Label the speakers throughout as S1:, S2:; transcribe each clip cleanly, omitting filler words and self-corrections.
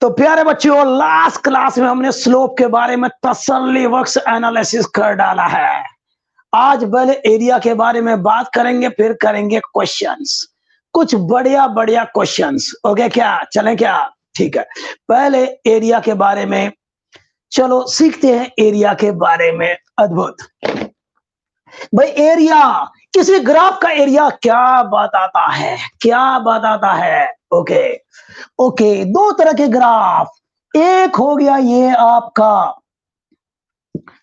S1: तो प्यारे बच्चों, लास्ट क्लास में हमने स्लोप के बारे में तसल्ली बख्श एनालिसिस कर डाला है। आज पहले एरिया के बारे में बात करेंगे, फिर करेंगे क्वेश्चंस, कुछ बढ़िया बढ़िया क्वेश्चंस। ओके, क्या चलें क्या? ठीक है, पहले एरिया के बारे में चलो सीखते हैं। एरिया के बारे में अद्भुत भाई, एरिया किसी ग्राफ का एरिया क्या बताता है? क्या बताता है? ओके ओके, दो तरह के ग्राफ, एक हो गया ये आपका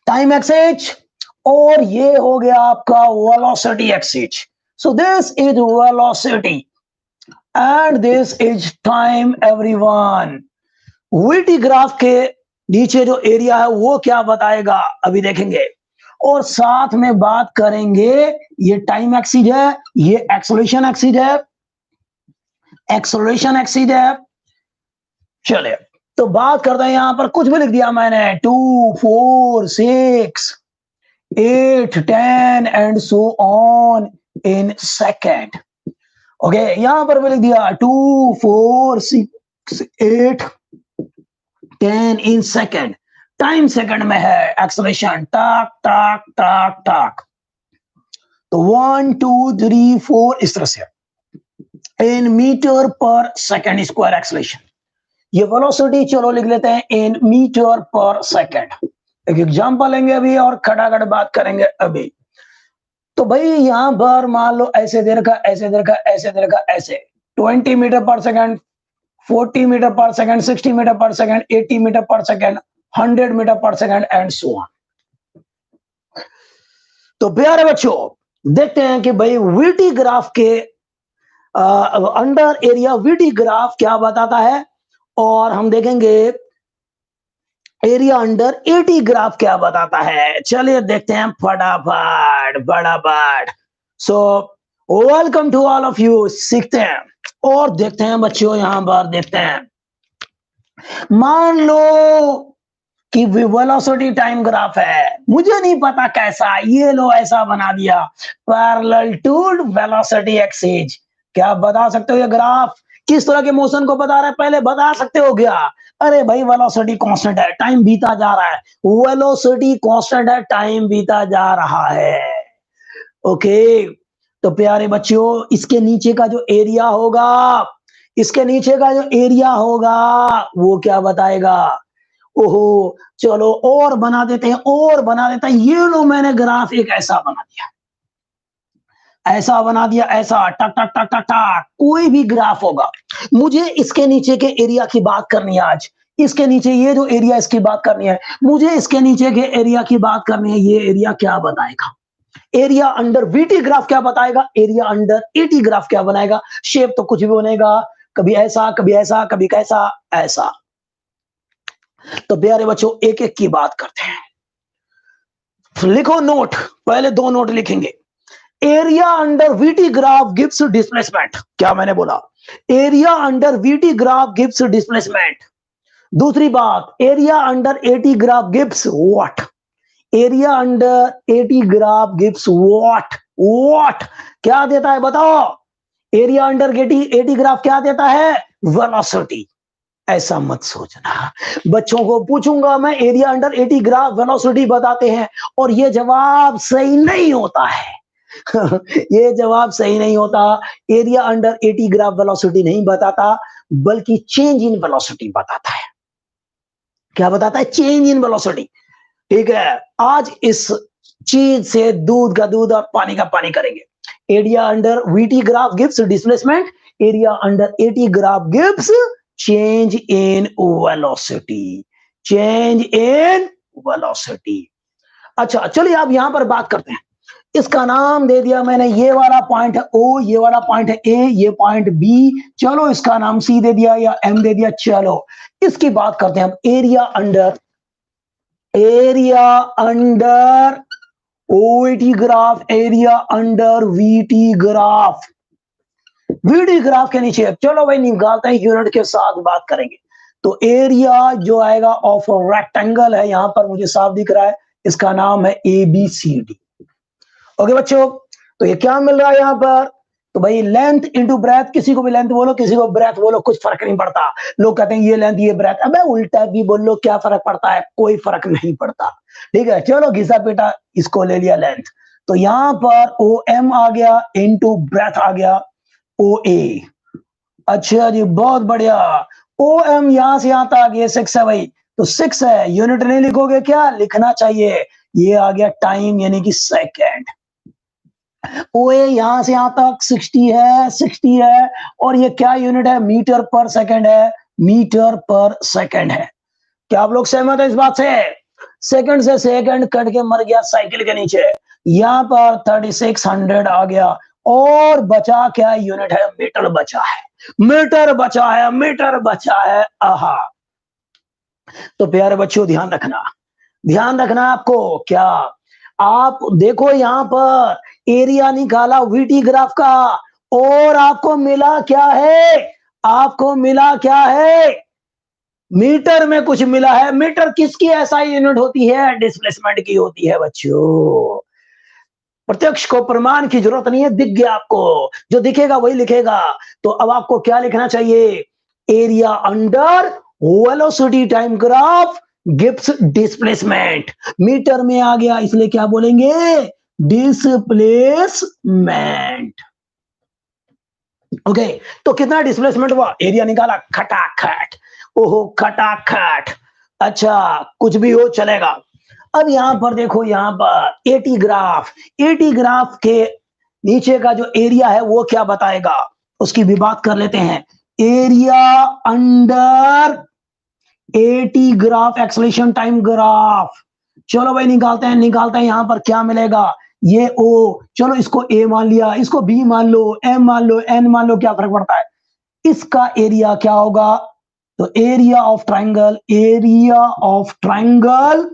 S1: टाइम एक्सिस और ये हो गया आपका velocity axis. So this is velocity and this is time everyone. VT graph के नीचे जो एरिया है वो क्या बताएगा अभी देखेंगे, और साथ में बात करेंगे ये टाइम एक्सिस है, ये एक्सेलरेशन एक्सिस है, एक्सेलरेशन एक्सिस है। चलिए तो बात करते हैं, यहां पर कुछ भी लिख दिया मैंने, 2 4 6 8 10 and so on in second. Okay, यहां पर भी लिख दिया 2 4 6 8 10 इन सेकेंड। टाइम सेकंड में है, एक्सेलरेशन टाक टाक टाक टाक। तो 1 2 3 4 इस तरह से इन मीटर पर सेकंड स्क्वायर एक्सेलरेशन। ये वेलोसिटी चलो लिख लेते हैं इन मीटर पर सेकंड। एक एग्जांपल लेंगे अभी और खटाखट बात करेंगे अभी। तो भाई यहां पर मान लो ऐसे दे रखा, ऐसे दे रखा, ऐसे दे रखा, ऐसे 20 मीटर पर सेकंड, 40 मीटर पर सेकंड, 60 मीटर पर सेकंड, 80 मीटर पर सेकंड, 100 मीटर पर सेकंड एंड सो ऑन। तो प्यारे बच्चों देखते हैं कि भाई वीटी ग्राफ के अंडर एरिया वीटी ग्राफ क्या बताता है, और हम देखेंगे एरिया अंडर एटी ग्राफ क्या बताता है। चलिए देखते हैं फटाफट फटाफट। So welcome to all of you, सीखते हैं और देखते हैं बच्चों। यहां पर देखते हैं, मान लो कि वेलोसिटी टाइम ग्राफ है, मुझे नहीं पता कैसा, ये लो ऐसा बना दिया पैरेलल टू वेलोसिटी एक्सिस। क्या आप बता सकते हो ये ग्राफ किस तरह के मोशन को बता रहा है? पहले बता सकते हो क्या? अरे भाई वेलोसिटी कांस्टेंट है, टाइम बीता जा रहा है, वेलोसिटी कांस्टेंट है, टाइम बीता जा रहा है। ओके, तो प्यारे बच्चों इसके नीचे का जो एरिया होगा, इसके नीचे का जो एरिया होगा वो क्या बताएगा? ओहो, चलो और बना देते हैं, और बना देते हैं। ये लो मैंने ग्राफ एक ऐसा बना दिया, ऐसा बना दिया, ऐसा टक टक टक टक टक। कोई भी ग्राफ होगा, मुझे इसके नीचे के एरिया की बात करनी है आज। इसके नीचे ये जो एरिया, इसकी बात करनी है मुझे, इसके नीचे के एरिया की बात करनी है। ये एरिया क्या बताएगा? एरिया अंडर वीटी ग्राफ क्या बताएगा? एरिया अंडर एटी ग्राफ क्या बनाएगा? शेप तो कुछ भी बनेगा, कभी ऐसा, कभी ऐसा, कभी कैसा, ऐसा। तो प्यारे बच्चों एक एक की बात करते हैं। लिखो नोट, पहले दो नोट लिखेंगे। Area under VT graph gives displacement. क्या मैंने बोला? Area under VT graph gives displacement. दूसरी बात, area under eighty graph gives what? Area under eighty graph gives what? What क्या देता है बताओ? एरिया अंडर एटी ग्राफ क्या देता है? वेलोसिटी। ऐसा मत सोचना, बच्चों को पूछूंगा मैं area under eighty graph velocity बताते हैं, और ये जवाब सही नहीं होता है। ये जवाब सही नहीं होता। Area under eighty graph velocity नहीं बताता, बल्कि चेंज इन वेलोसिटी बताता है। क्या बताता है? Change in velocity. ठीक है, आज इस चीज से दूध का दूध और पानी का पानी करेंगे। Area under VT graph gives displacement, area under eighty graph gives change in velocity. Change in velocity. अच्छा चलिए अब यहां पर बात करते हैं। इसका नाम दे दिया मैंने, ये वाला पॉइंट है ओ, ये वाला पॉइंट है ए, ये पॉइंट बी। चलो इसका नाम सी दे दिया या एम दे दिया। चलो इसकी बात करते हैं हम। Area under OET graph, area under VT graph. VT graph के नीचे चलो भाई निकालते हैं, यूनिट के साथ बात करेंगे। तो एरिया जो आएगा ऑफ रेक्टेंगल है, यहां पर मुझे साफ दिख रहा है, इसका नाम है ABCD। ओके बच्चों, तो ये क्या मिल रहा है यहां पर? तो भाई लेंथ इंटू ब्रेथ, किसी को भी लेंथ बोलो, किसी को ब्रेथ बोलो, कुछ फर्क नहीं पड़ता। लोग कहते हैं ये लेंथ ये ब्रेथ, अबे उल्टा भी बोल लो, क्या फर्क पड़ता है? कोई फर्क नहीं पड़ता। ठीक है, चलो घिसा पीटा, इसको ले लिया लेंथ। तो यहां पर ओ एम आ गया इंटू ब्रेथ आ गया ओ ए। अच्छा जी, बहुत बढ़िया। ओ एम यहां से यहां तक ये 6 है भाई, तो 6 है, यूनिट नहीं लिखोगे क्या? लिखना चाहिए। ये आ गया टाइम यानी कि सेकेंड। ओ ए यहां से यहां तक 60 है, 60 है, और ये क्या यूनिट है? मीटर पर सेकंड है, मीटर पर सेकंड है। क्या आप लोग सहमत है इस बात से? सेकंड से सेकंड कट के मर गया साइकिल के नीचे। यहां पर 3600 आ गया, और बचा क्या यूनिट है? मीटर बचा है, मीटर बचा है, मीटर बचा है। आहा। तो प्यारे बच्चों ध्यान रखना, ध्यान रखना आपको क्या, आप देखो यहां पर एरिया निकाला वीटी ग्राफ का, और आपको मिला क्या है? आपको मिला क्या है? मीटर में कुछ मिला है। मीटर किसकी एसआई यूनिट होती है? डिस्प्लेसमेंट की होती है बच्चों। प्रत्यक्ष को प्रमाण की जरूरत नहीं है, दिख गया आपको, जो दिखेगा वही लिखेगा। तो अब आपको क्या लिखना चाहिए? Area under velocity time graph gives displacement. Metre में आ गया, इसलिए क्या बोलेंगे? डिस्प्लेसमेंट। ओके, तो कितना डिस्प्लेसमेंट हुआ? एरिया निकाला, खटाखट। ओहो खटाखट। अच्छा, कुछ भी हो चलेगा। अब यहां पर देखो, यहां पर एटी ग्राफ, एटी ग्राफ के नीचे का जो एरिया है वो क्या बताएगा, उसकी भी बात कर लेते हैं। Area under eighty graph acceleration time graph. चलो भाई निकालते हैं, निकालते हैं। यहां पर क्या मिलेगा? ये ओ, चलो इसको ए मान लिया, इसको बी मान लो, एम मान लो, एन मान लो, क्या फर्क पड़ता है? इसका एरिया क्या होगा? तो area of triangle, area of triangle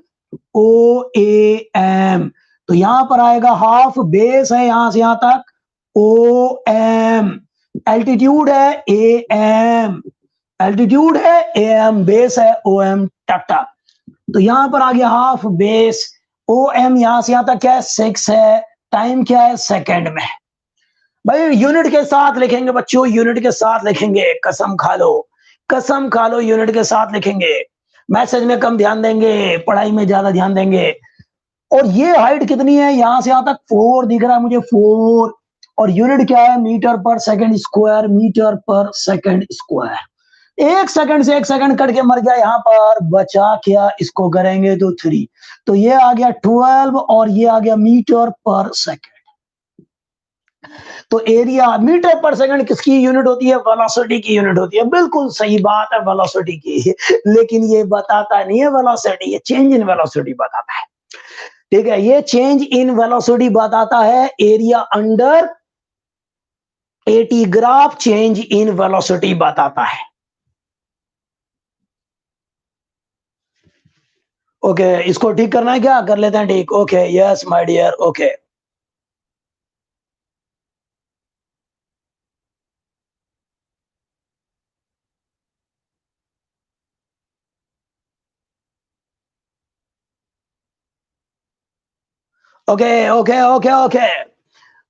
S1: O A M. तो यहां पर आएगा हाफ, बेस है यहां से यहां तक ओ एम, एल्टीट्यूड है ए एम, एल्टीट्यूड है ए एम, बेस है ओ एम, टक टक। तो यहां पर आ गया हाफ बेस ओ एम, यहां से यहां तक क्या है? 6 है। टाइम क्या है? सेकंड में। भाई यूनिट के साथ लिखेंगे बच्चों, यूनिट के साथ लिखेंगे, कसम खा लो, कसम खा लो, यूनिट के साथ लिखेंगे। मैसेज में कम ध्यान देंगे, पढ़ाई में ज्यादा ध्यान देंगे। और ये हाइट कितनी है? यहां से यहां तक 4 दिख रहा है मुझे, 4। और यूनिट क्या है? मीटर पर सेकंड स्क्वायर, मीटर पर सेकंड स्क्वायर। एक सेकंड से एक सेकंड कट के मर गया, यहां पर बचा क्या? इसको करेंगे तो 3। तो ये आ गया 12, और ये आ गया मीटर पर सेकंड। तो एरिया मीटर पर सेकंड किसकी यूनिट होती है? वेलोसिटी की यूनिट होती है। बिल्कुल सही बात है, वेलोसिटी की। लेकिन ये बताता नहीं है वेलोसिटी, ये चेंज इन वेलोसिटी बताता है। ठीक है, ये चेंज इन वेलोसिटी बताता है। Area under eighty graph change in velocity बताता है। ओके, इसको ठीक करना है क्या? कर लेते हैं ठीक। Okay, yes my dear, okay. Okay okay okay okay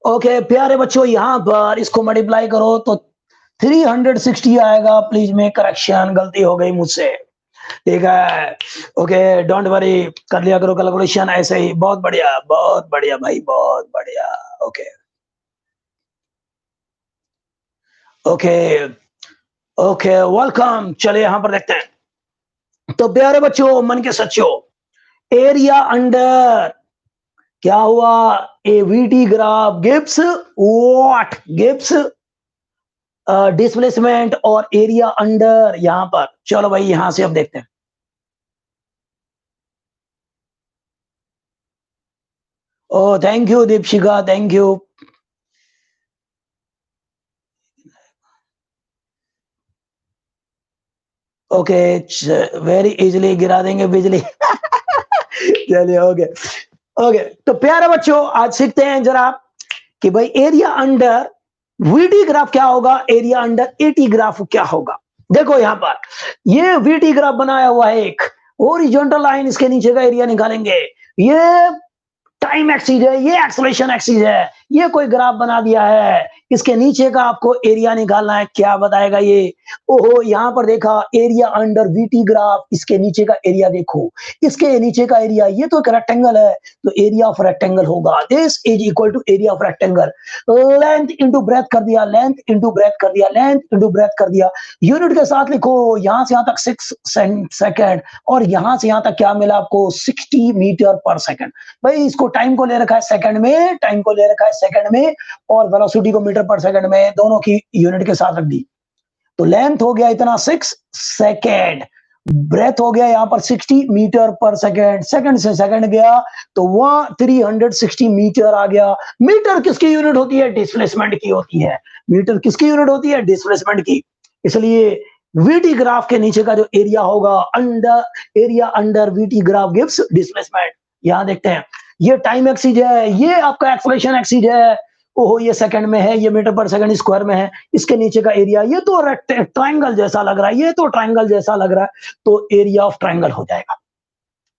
S1: okay प्यारे बच्चों, यहां पर इसको मल्टीप्लाई करो तो 360 आएगा। प्लीज में करेक्शन, गलती हो गई मुझसे। ठीक है, ओके, डोंट वरी, कर लिया करो कैलकुलेशन ऐसे ही। बहुत बढ़िया भाई, बहुत बढ़िया। Okay okay okay, welcome. चलिए यहां पर देखते हैं। तो प्यारे बच्चों, मन के सच्चों, एरिया अंडर क्या हुआ? A VT graph gives what? Gives displacement और एरिया अंडर यहां पर। चलो भाई यहां से अब देखते हैं। Oh thank you Deepshikha, thank you. Okay, very easily गिरा देंगे बिजली। चलिए ओके ओके। तो प्यारे बच्चों, आज सीखते हैं जरा कि भाई एरिया अंडर वीटी ग्राफ क्या होगा, एरिया अंडर एटी ग्राफ क्या होगा। देखो यहां पर ये वीटी ग्राफ बनाया हुआ है, एक ओरिजेंटल लाइन, इसके नीचे का एरिया निकालेंगे। ये टाइम एक्सीज है, ये एक्सलेशन एक्सीज है, ये कोई ग्राफ बना दिया है। इसके नीचे का आपको एरिया निकालना है, क्या बताएगा ये? ओहो, यहाँ पर देखा एरिया अंडर वीटी ग्राफ, इसके नीचे का एरिया देखो, इसके नीचे का एरिया, ये तो एक रेक्टेंगल है, तो एरिया ऑफ रेक्टेंगल होगा this is equal to area of rectangle, length into breadth कर दिया, लेंथ इंटू ब्रेथ कर दिया, लेंथ इंटू ब्रेथ कर दिया। यूनिट के साथ लिखो, यहां से यहां तक 6 सेकंड और यहां से यहां तक क्या मिला आपको 60 मीटर पर सेकंड। भाई इसको टाइम को ले रखा है सेकंड में, टाइम को ले रखा है सेकंड में और वेलोसिटी को मीटर पर सेकंड में, दोनों की यूनिट के साथ रख दी। तो लेंथ हो गया इतना 6 सेकेंड, ब्रेथ हो गया यहां पर 60 मीटर पर सेकेंड, सेकंड से सेकंड गया तो वहां 360 मीटर आ गया। मीटर किसकी यूनिट होती है? डिस्प्लेसमेंट की होती है। मीटर किसकी यूनिट होती है? डिस्प्लेसमेंट की। इसलिए वीटी ग्राफ के नीचे का जो एरिया होगा, under area under VT graph gives displacement. यहां देखते हैं, ये टाइम एक्सीज है, ये आपका एक्सेलरेशन एक्सीज है, ओहो ये सेकंड में है, ये मीटर पर सेकंड स्क्वायर में है, इसके नीचे का एरिया, ये तो ट्रायंगल जैसा लग रहा है, ये तो ट्रायंगल जैसा लग रहा है, तो एरिया ऑफ ट्रायंगल हो जाएगा।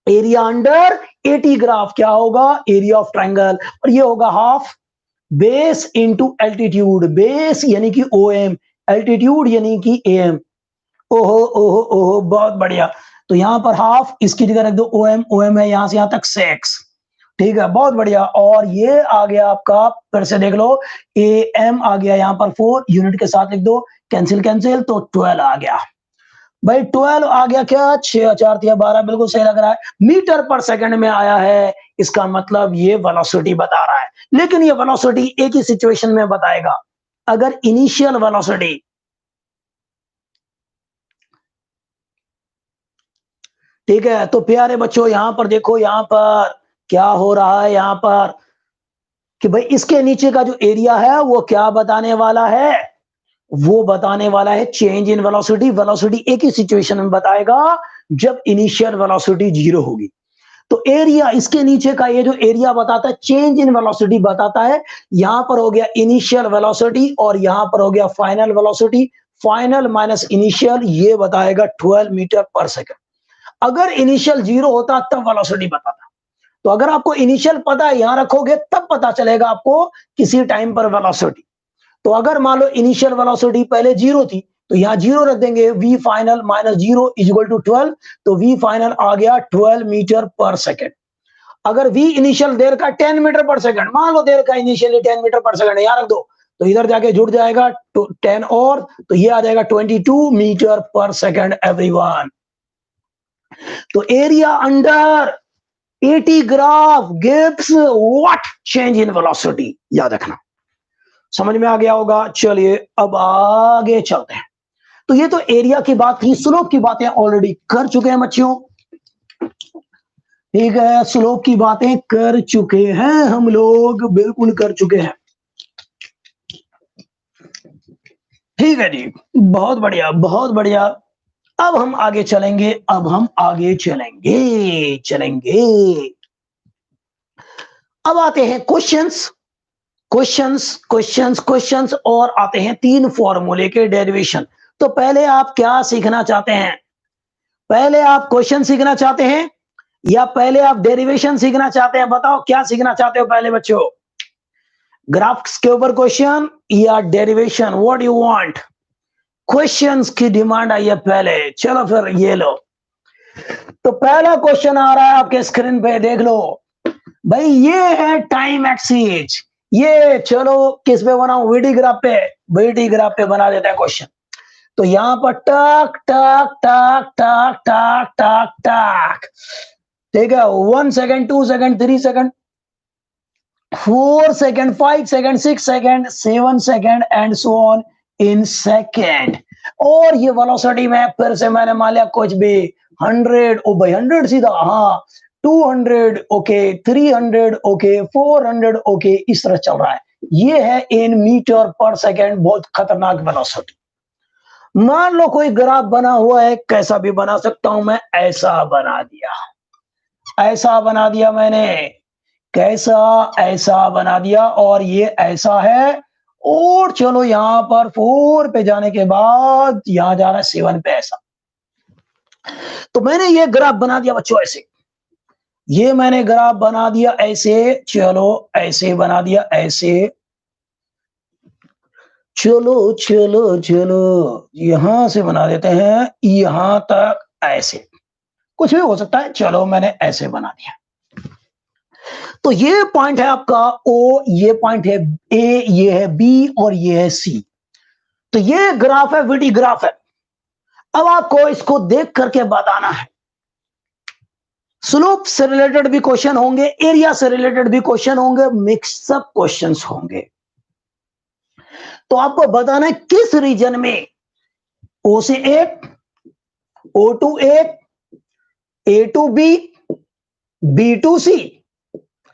S1: एरिया अंडर एटी ग्राफ क्या होगा? एरिया ऑफ ट्रायंगल, और ये होगा half base into altitude, base यानी कि ओएम, एल्टीट्यूड यानी कि एम। ओहो ओहो ओहो, बहुत बढ़िया। तो यहां पर हाफ, इसकी जगह रख दो ओएम, ओएम है यहां से यहां तक 6, ठीक है, बहुत बढ़िया। और ये आ गया आपका, फिर से देख लो, ए एम आ गया यहाँ पर 4, यूनिट के साथ लिख दो, कैंसिल कैंसिल, तो 12 आ गया। भाई 12 आ गया, क्या 6 4 3 12, बिल्कुल सही लग रहा है, मीटर पर सेकंड में आया है, इसका मतलब ये वेलोसिटी बता रहा है। लेकिन ये वेलोसिटी एक ही सिचुएशन में बताएगा, अगर इनिशियल वेलोसिटी, ठीक है। तो प्यारे बच्चों यहां पर देखो, यहां पर क्या हो रहा है, यहां पर कि भाई इसके नीचे का जो एरिया है वो क्या बताने वाला है? वो बताने वाला है चेंज इन वेलोसिटी। वेलोसिटी एक ही सिचुएशन में बताएगा, जब इनिशियल वेलोसिटी 0 होगी। तो एरिया, इसके नीचे का ये जो एरिया बताता है, चेंज इन वेलोसिटी बताता है। यहां पर हो गया इनिशियल वेलोसिटी और यहां पर हो गया final velocity, final minus initial, ये बताएगा 12 मीटर पर सेकंड। अगर इनिशियल 0 होता तब वेलोसिटी बताता। तो अगर आपको इनिशियल पता है, यहां रखोगे तब पता चलेगा आपको किसी टाइम पर वेलोसिटी। तो अगर मान लो इनिशियल वेलोसिटी पहले 0 थी, तो यहां 0 रख देंगे, v final minus 0 is equal to 12, तो वी फाइनल आ गया 12 मीटर पर सेकंड। अगर वी इनिशियल देर का 10 मीटर पर सेकंड, मान लो देर का इनिशियली 10 मीटर पर सेकंड, यहां रख दो, तो इधर जाके जुड़ जाएगा 10 और, तो ये आ जाएगा 22 मीटर पर सेकंड एवरीवन। तो area under 80 graph gives what? Change in velocity, याद रखना। समझ में आ गया होगा। चलिए अब आगे चलते हैं। तो ये तो एरिया की बात थी, स्लोप की बातें ऑलरेडी कर चुके हैं बच्चों, ठीक है, स्लोप की बातें कर चुके हैं हम लोग, बिल्कुल कर चुके हैं, ठीक है जी, बहुत बढ़िया बहुत बढ़िया। अब हम आगे चलेंगे, अब हम आगे चलेंगे चलेंगे। अब आते हैं क्वेश्चंस, क्वेश्चंस क्वेश्चंस क्वेश्चंस, और आते हैं 3 फॉर्मूले के डेरिवेशन। तो पहले आप क्या सीखना चाहते हैं? पहले आप क्वेश्चन सीखना चाहते हैं या पहले आप डेरिवेशन सीखना चाहते हैं? बताओ क्या सीखना चाहते हो पहले बच्चों, ग्राफ्स के ऊपर क्वेश्चन या derivation? What you want? Questions की डिमांड आई है पहले, चलो फिर ये लो। तो पहला क्वेश्चन आ रहा है आपके स्क्रीन पे, देख लो भाई, ये है टाइम एक्सीज। ये चलो किस पे बनाऊं? वीडी ग्राफ पे, वीडी ग्राफ पे बना देता है क्वेश्चन। तो यहां पर टक टक टक टक टक टक टक, ठीक है, 1 second, 2 second, 3 second, 4 second, 5 second, 6 second, 7 second and so on in second. और ये वेलोसिटी में फिर से मैंने मान लिया कुछ भी 100, ओ भाई 100 सीधा, हाँ 200 ओके, 300 ओके, 400 ओके, इस तरह चल रहा है। ये है इन मीटर पर सेकंड, बहुत खतरनाक वेलोसिटी। मान लो कोई ग्राफ बना हुआ है, कैसा भी बना सकता हूं मैं, ऐसा बना दिया, ऐसा बना दिया मैंने, कैसा, ऐसा बना दिया, और ये ऐसा है। और चलो यहां पर 4 पे जाने के बाद यहां जा रहा है 7 पे, ऐसा। तो मैंने ये ग्राफ बना दिया बच्चों ऐसे, ये मैंने ग्राफ बना दिया ऐसे, चलो ऐसे बना दिया ऐसे, चलो चलो चलो, यहां से बना देते हैं यहां तक ऐसे, कुछ भी हो सकता है। चलो मैंने ऐसे बना दिया। तो ये पॉइंट है आपका ओ, ये पॉइंट है ए, ये है बी और ये है सी। तो ये ग्राफ है, विटी ग्राफ है। अब आपको इसको देख करके बताना है। स्लोप से रिलेटेड भी क्वेश्चन होंगे, एरिया से रिलेटेड भी क्वेश्चन होंगे, मिक्सअप क्वेश्चंस होंगे। तो आपको बताना है किस रीजन में ओ से A, O to A to B, B to C,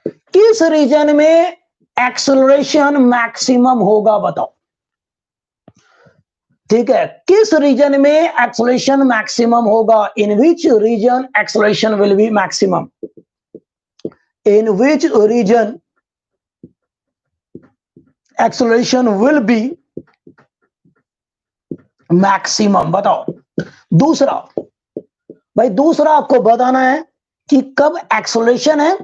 S1: किस रीजन में एक्सेलरेशन मैक्सिमम होगा बताओ। ठीक है, किस रीजन में एक्सेलरेशन मैक्सिमम होगा, in which region acceleration will be maximum, in which region acceleration will be maximum, बताओ। दूसरा भाई, दूसरा आपको बताना है कि कब एक्सेलरेशन है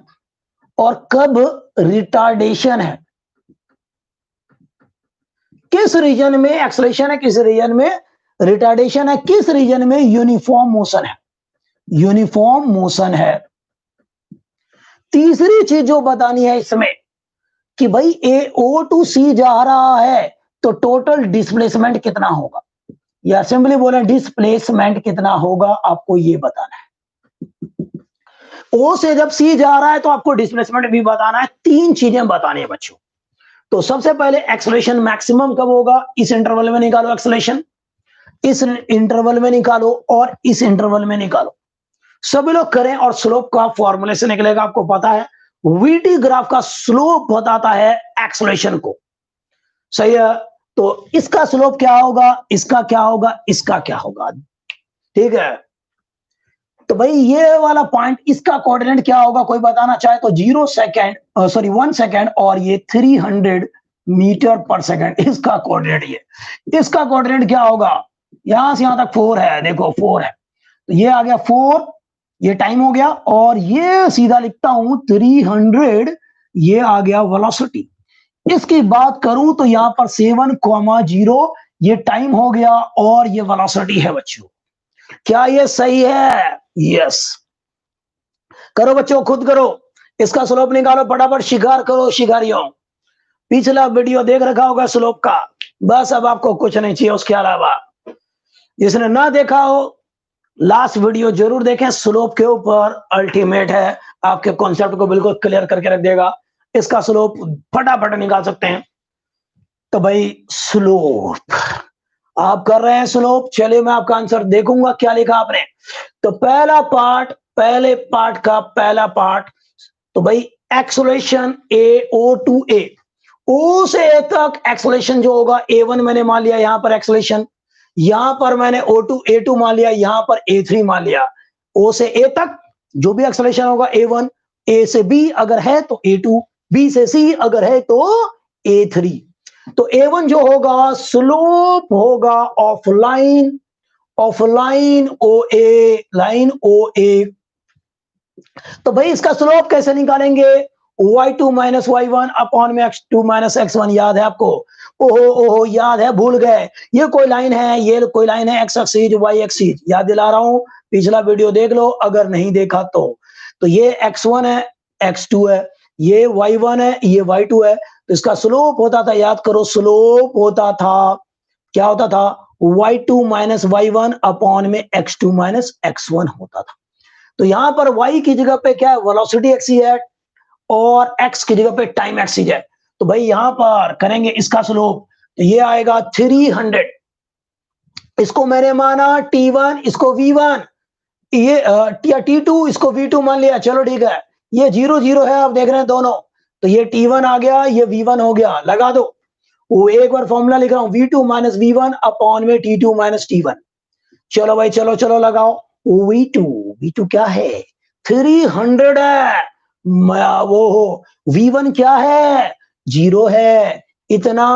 S1: और कब रिटार्डेशन है, किस रीजन में एक्सेलरेशन है, किस रीजन में रिटार्डेशन है, किस रीजन में यूनिफॉर्म मोशन है, यूनिफॉर्म मोशन है। तीसरी चीज जो बतानी है इसमें कि भाई ए ओ टू सी जा रहा है तो टोटल डिस्प्लेसमेंट कितना होगा, या सिंपली बोले डिस्प्लेसमेंट कितना होगा, आपको ये बताना है। ओ से जब सी जा रहा है तो आपको डिस्प्लेसमेंट भी बताना है। तीन चीजें बतानी है बच्चों। तो सबसे पहले एक्सेलरेशन मैक्सिमम कब होगा, इस इंटरवल में निकालो एक्सेलरेशन, इस इंटरवल में निकालो और इस इंटरवल में निकालो। सभी लोग करें और स्लोप का फॉर्मूले से निकलेगा। आपको पता है वीटी ग्राफ का स्लोप बताता है एक्सेलरेशन को, सही है। तो इसका स्लोप क्या होगा, इसका क्या होगा, इसका क्या होगा, ठीक है। तो भाई ये वाला पॉइंट, इसका कोऑर्डिनेट क्या होगा, कोई बताना चाहे तो 0 सेकेंड, सॉरी 1 सेकेंड, और ये 300 मीटर पर सेकेंड, इसका कोऑर्डिनेट, ये इसका कोऑर्डिनेट क्या होगा, यहां से यहां तक 4 है, देखो 4 है, तो ये आ गया 4, ये टाइम हो गया, और ये सीधा लिखता हूं 300, ये आ गया वेलोसिटी। इसकी बात करूं तो यहां पर 7,0 ये टाइम हो गया और ये वेलोसिटी है बच्चों। क्या ये सही है, यस। करो बच्चों, खुद करो, इसका स्लोप निकालो फटाफट, शिकार करो शिकारियों। पिछला वीडियो देख रखा होगा स्लोप का, बस अब आपको कुछ नहीं चाहिए उसके अलावा। जिसने ना देखा हो लास्ट वीडियो जरूर देखें, स्लोप के ऊपर अल्टीमेट है, आपके कॉन्सेप्ट को बिल्कुल क्लियर करके रख देगा। इसका स्लोप फटाफट निकाल सकते हैं। तो भाई स्लोप आप कर रहे हैं, स्लोप, चलिए मैं आपका आंसर देखूंगा क्या लिखा आपने। तो पहला पार्ट, पहले पार्ट का पहला पार्ट, तो भाई एक्सेलरेशन ए ओ टू ए, ओ से ए तक एक्सेलरेशन जो होगा A1 मैंने मान लिया, यहां पर एक्सेलरेशन, यहां पर मैंने O2 A2 मान लिया, यहां पर A3 मान लिया। O से A तक जो भी एक्सेलरेशन होगा A1, A से B अगर है तो A2, B से C अगर है तो A3। तो A1 जो होगा स्लोप होगा offline, offline OA, line OA। तो भाई इसका स्लोप कैसे निकालेंगे, y2 माइनस y1 अपॉन में x2 माइनस x1, याद है आपको, ओहो ओहो याद है, भूल गए, ये कोई लाइन है, ये कोई लाइन है, x एक्सिस y एक्सिस, याद दिला रहा हूं, पिछला वीडियो देख लो अगर नहीं देखा तो ये x1 है, x2 है, ये y1 है, ये y2 है। तो इसका स्लोप होता था, याद करो, स्लोप होता था, क्या होता था, y2 माइनस y1 अपॉन में x2 माइनस x1 होता था। तो यहां पर y की जगह पे क्या है, वेलोसिटी एक्सिस है, और x की जगह पे टाइम एक्सिस है। तो भाई यहां पर करेंगे इसका स्लोप, तो ये आएगा 300, इसको मैंने माना t1, इसको v1, ये t2, इसको v2 मान लिया, चलो ठीक है, ये 0 0 है, आप देख रहे हैं दोनों, तो ये t1 आ गया, ये v1 हो गया, लगा दो। वो एक बार फॉर्मूला लिख रहा हूं, v2 माइनस v1 अपॉन में t2 माइनस t1। चलो भाई, चलो चलो लगाओ, v2, v2 क्या है, 300 है, वो v1 क्या है, 0 है, इतना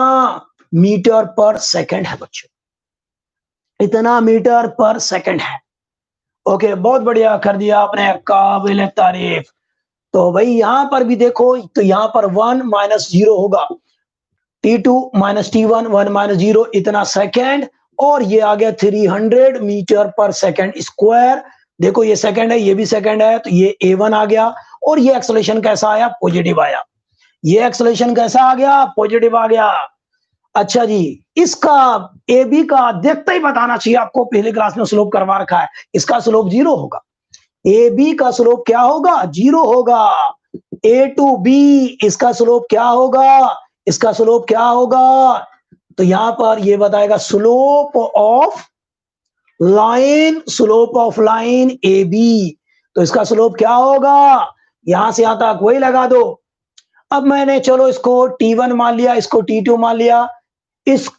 S1: मीटर पर सेकंड है बच्चों, इतना मीटर पर सेकंड है। ओके, बहुत बढ़िया कर दिया आपने, काबिल तारीफ। तो भाई यहां पर भी देखो, तो यहां पर 1 माइनस 0 होगा, T2 माइनस T1 1 माइनस 0 इतना सेकेंड, और ये आ गया 300 मीटर पर सेकेंड स्क्वायर। देखो ये सेकेंड है, ये भी सेकेंड है, तो ये A1 आ गया। और ये एक्सेलरेशन कैसा आया? पॉजिटिव आया। ये एक्सेलरेशन कैसा आ गया? पॉजिटिव आ गया। अच्छा जी, इसका ए बी का देखते ही बताना चाहिए आपको, पहले क्लास में स्लोप करवा रखा है। इसका स्लोप 0 होगा। ए बी का स्लोप क्या होगा? 0 होगा। ए टू बी, इसका स्लोप क्या होगा? इसका स्लोप क्या होगा? तो यहां पर ये बताएगा slope of line, slope of line A B. तो इसका स्लोप क्या होगा? यहां से यहां तक वही लगा दो। अब मैंने चलो इसको T1 मान लिया, इसको T2 मान लिया, इस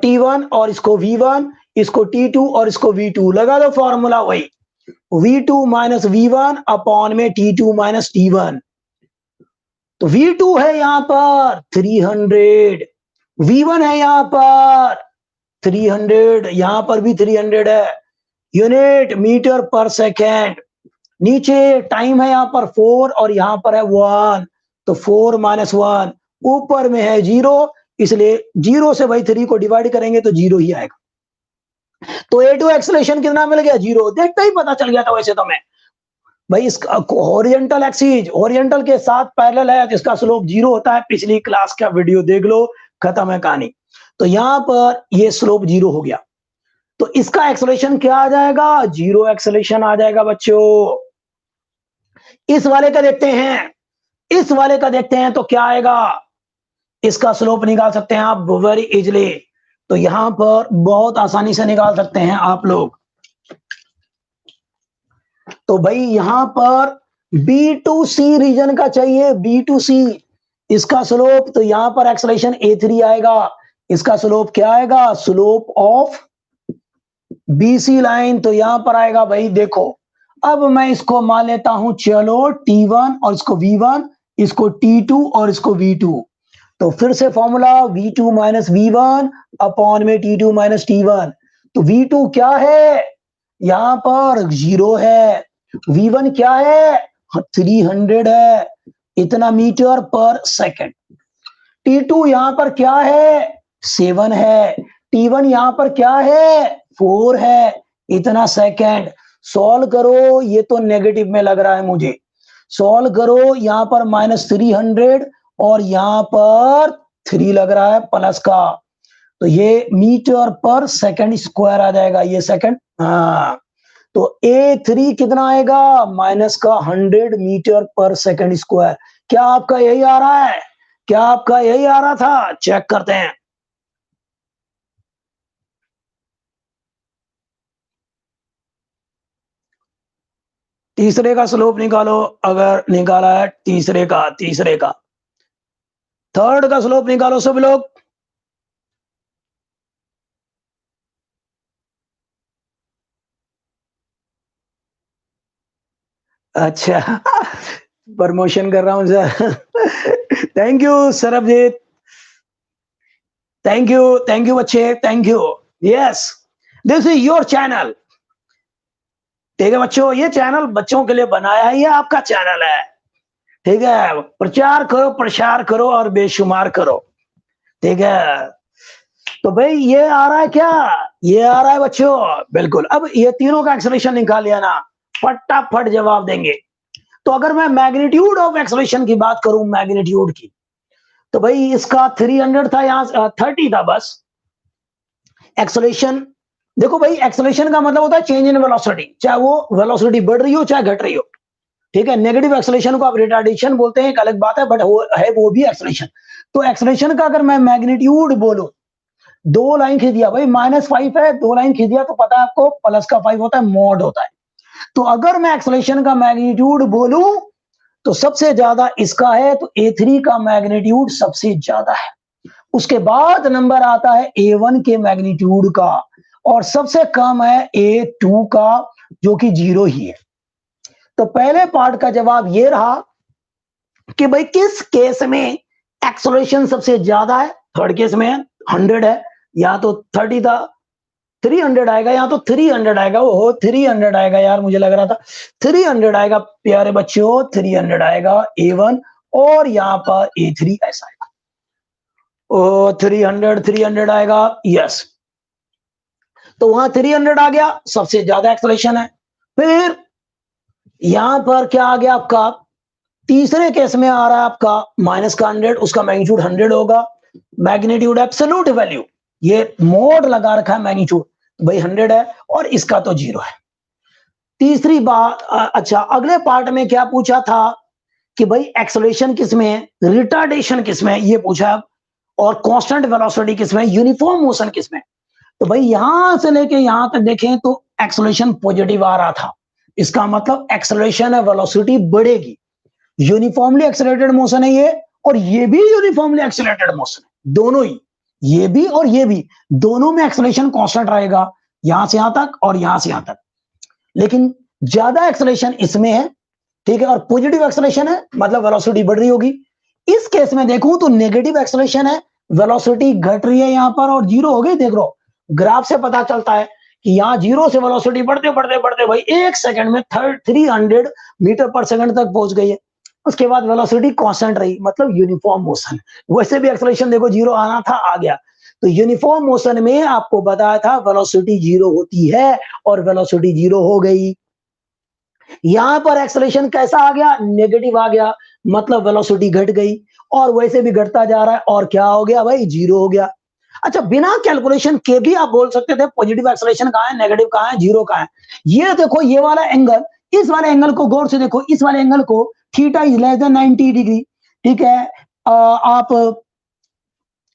S1: T1 और इसको V1, इसको T2 और इसको V2, लगा दो फॉर्मूला वही V2 माइनस V1 अपॉन में T2 माइनस T1। तो V2 है यहां पर 300, V1 है यहां पर 300, यहां पर भी 300 है, यूनिट मीटर पर सेकेंड। नीचे टाइम है यहां पर 4 और यहां पर है 1, तो 4 माइनस 1, ऊपर में है 0, इसलिए 0 से भाई 3 को डिवाइड करेंगे तो 0 ही आएगा। तो A2 एक्सेलरेशन कितना मिल गया? 0। देखते ही पता चल गया था वैसे तो मैं भाई, इसका हॉरिजॉन्टल एक्सिस हॉरिजॉन्टल के साथ पैरेलल है, तो इसका स्लोप 0 होता है। पिछली क्लास का वीडियो देख लो, खत्म है कहानी। तो यहां पर ये स्लोप 0 हो गया, तो इसका एक्सेलरेशन क्या आ जाएगा? 0 एक्सेलरेशन आ जाएगा बच्चों। इस वाले का देखते हैं, इस वाले का देखते हैं तो क्या आएगा? इसका स्लोप निकाल सकते हैं आप वेरी इजीली। तो यहां पर बहुत आसानी से निकाल सकते हैं आप लोग। तो भाई यहां पर B2C रीजन का चाहिए, B2C, इसका स्लोप, तो यहां पर एक्सेलरेशन A3 आएगा। इसका स्लोप क्या आएगा? स्लोप ऑफ BC लाइन, तो यहां पर आएगा भाई, देखो अब मैं इसको मान लेता हूं, चलो T1 और इसको V1, इसको T2 और इसको V2। तो फिर से formula V2 minus V1 upon में T2 माइनस T1। तो V2 क्या है? यहां पर 0 है। V1 क्या है? 300 है, इतना मीटर पर सेकेंड। T2 यहां पर क्या है? 7 है। T1 यहां पर क्या है? 4 है, इतना सेकेंड। सॉल्व करो, ये तो नेगेटिव में लग रहा है मुझे। सॉल्व करो, यहां पर माइनस 300 और यहां पर 3 लग रहा है प्लस का, तो ये मीटर पर सेकंड स्क्वायर आ जाएगा, ये सेकंड। हाँ, तो A3 कितना आएगा? माइनस का 100 मीटर पर सेकंड स्क्वायर। क्या आपका यही आ रहा है? क्या आपका यही आ रहा था? चेक करते हैं। तीसरे का स्लोप निकालो, अगर निकाला है तीसरे का थर्ड का स्लोप निकालो सब लोग। अच्छा, प्रमोशन कर रहा हूं sir. Thank you Sarabjeet, thank you बच्चे, thank you. Yes, this is your channel. ठीक है बच्चों, ये चैनल बच्चों के लिए बनाया है, ये आपका चैनल है। ठीक है, प्रचार करो, प्रसार करो और बेशुमार करो। ठीक है, तो भाई ये आ रहा है क्या? ये आ रहा है बच्चों, बिल्कुल। अब ये तीनों का एक्सेलरेशन निकाल लिया ना, फटाफट जवाब देंगे। तो अगर मैं मैग्नीट्यूड ऑफ एक्सेलरेशन की बात करूं, मैग्नीट्यूड की, तो भाई इसका 300 था, यहां 30 था बस। एक्सेलरेशन, देखो भाई एक्सेलरेशन का मतलब होता है चेंज इन वेलोसिटी, चाहे वो वेलोसिटी बढ़ रही हो चाहे घट रही हो। ठीक है, नेगेटिव एक्सेलरेशन को आप रिटार्डेशन बोलते हैं, एक अलग बात है, बट वो भी एक्सेलरेशन। तो एक्सेलरेशन का अगर मैं मैग्नीट्यूड बोलूं, 2 लाइन खींच दिया भाई, -5 है, 2 लाइन खींच दिया तो पता है आपको प्लस का 5 होता है, मॉड होता है। तो अगर मैं एक्सेलरेशन का मैग्नीट्यूड बोलूं तो सबसे ज्यादा इसका है, तो A3 का मैग्नीट्यूड सबसे ज्यादा है। उसके बाद नंबर आता है A1 के मैग्नीट्यूड का, और सबसे कम है A2 का, जो कि 0 ही है। तो पहले पार्ट का जवाब ये रहा कि भाई किस केस में एक्सेलरेशन सबसे ज्यादा है। थर्ड केस में 100 है, या तो 30 था, 300 आएगा, या तो 300 आएगा। वो 300 आएगा यार, मुझे लग रहा था 300 आएगा प्यारे बच्चों, 300 आएगा A1, और यहां पर A3 ऐसा आएगा। 300 आएगा, यस। तो वहां 300 आ गया, सबसे ज्यादा एक्सेलरेशन है। फिर यहां पर क्या आ गया आपका, तीसरे केस में आ रहा है आपका माइनस का 100, उसका मैग्नीट्यूड 100 होगा। मैग्नीट्यूड एब्सोल्यूट वैल्यू, ये मोड लगा रखा है मैग्नीट्यूड, तो भाई 100 है, और इसका तो 0 है। तीसरी बात, अच्छा अगले पार्ट में क्या पूछा था कि भाई एक्सेलरेशन किसमें है, रिटार्डेशन किसमें है, ये पूछा, और कांस्टेंट वेलोसिटी किसमें, यूनिफॉर्म मोशन किसमें। तो भाई यहां से लेके यहां तक देखें तो एक्सेलरेशन पॉजिटिव आ रहा था, इसका मतलब एक्सेलरेशन है, वेलोसिटी बढ़ेगी। यूनिफॉर्मली एक्सेलरेटेड मोशन है ये, और ये भी यूनिफॉर्मली एक्सेलरेटेड मोशन है, दोनों ही, ये भी और ये भी, दोनों में एक्सेलरेशन कांस्टेंट रहेगा, यहां से यहां तक और यहां से यहां तक। लेकिन ज्यादा एक्सेलरेशन इसमें है, ठीक है, और पॉजिटिव एक्सेलरेशन है, मतलब वेलोसिटी बढ़ रही होगी। इस केस में देखूं तो नेगेटिव एक्सेलरेशन है, वेलोसिटी घट रही है यहां पर, और 0 हो गई। देख लो ग्राफ से पता चलता है कि यहां 0 से वेलोसिटी बढ़ते बढ़ते बढ़ते भाई 1 सेकंड में 300 मीटर पर सेकंड तक पहुंच गई है। उसके बाद वेलोसिटी कांस्टेंट रही, मतलब यूनिफॉर्म मोशन। वैसे भी एक्सेलरेशन देखो 0 आना था, आ गया। तो यूनिफॉर्म मोशन में आपको बताया था वेलोसिटी 0 होती है, और वेलोसिटी 0 हो गई। यहां पर एक्सेलरेशन कैसा आ गया, नेगेटिव आ गया, मतलब वेलोसिटी घट गई, और वैसे भी घटता जा रहा है, और क्या हो गया भाई, 0 हो गया। अच्छा, बिना कैलकुलेशन के भी आप बोल सकते थे पॉजिटिव एक्सेलरेशन कहां है, नेगेटिव कहां है, 0 कहां है। ये देखो, ये वाला एंगल, इस वाले एंगल को गौर से देखो, इस वाले एंगल को, theta is less than 90 degree, ठीक है। आप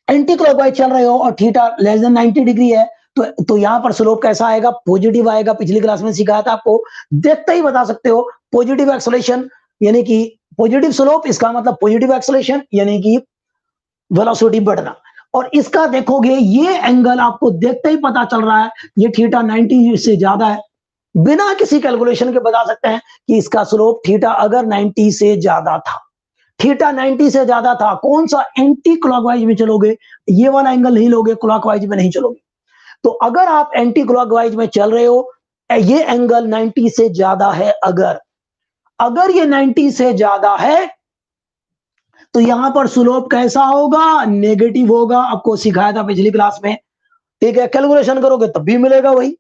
S1: एंटी क्लॉकवाइज चल रहे हो और थीटा लेस देन 90 डिग्री है, तो यहां पर स्लोप कैसा आएगा, पॉजिटिव आएगा। पिछली क्लास में सिखाया था आपको, देखते ही बता सकते हो। पॉजिटिव एक्सेलरेशन यानी कि पॉजिटिव स्लोप, इसका मतलब पॉजिटिव एक्सेलरेशन यानी कि वेलोसिटी बढ़ना। और इसका देखोगे, ये एंगल आपको देखते ही पता चल रहा है, ये थीटा 90 से ज्यादा है। बिना किसी कैलकुलेशन के बता सकते हैं कि इसका स्लोप थीटा अगर 90 से ज्यादा था, थीटा 90 से ज्यादा था, कौन सा, एंटी क्लॉकवाइज में चलोगे, ये वाला एंगल नहीं लोगे, क्लॉकवाइज में नहीं चलोगे। तो अगर आप एंटी क्लॉकवाइज में चल रहे हो, ये एंगल 90 से ज्यादा है, अगर अगर ये 90 से ज्यादा है, तो यहां पर स्लोप कैसा होगा, नेगेटिव होगा। आपको सिखाया था पिछली क्लास में, ठीक है। कैलकुलेशन करोगे तब भी मिलेगा वही।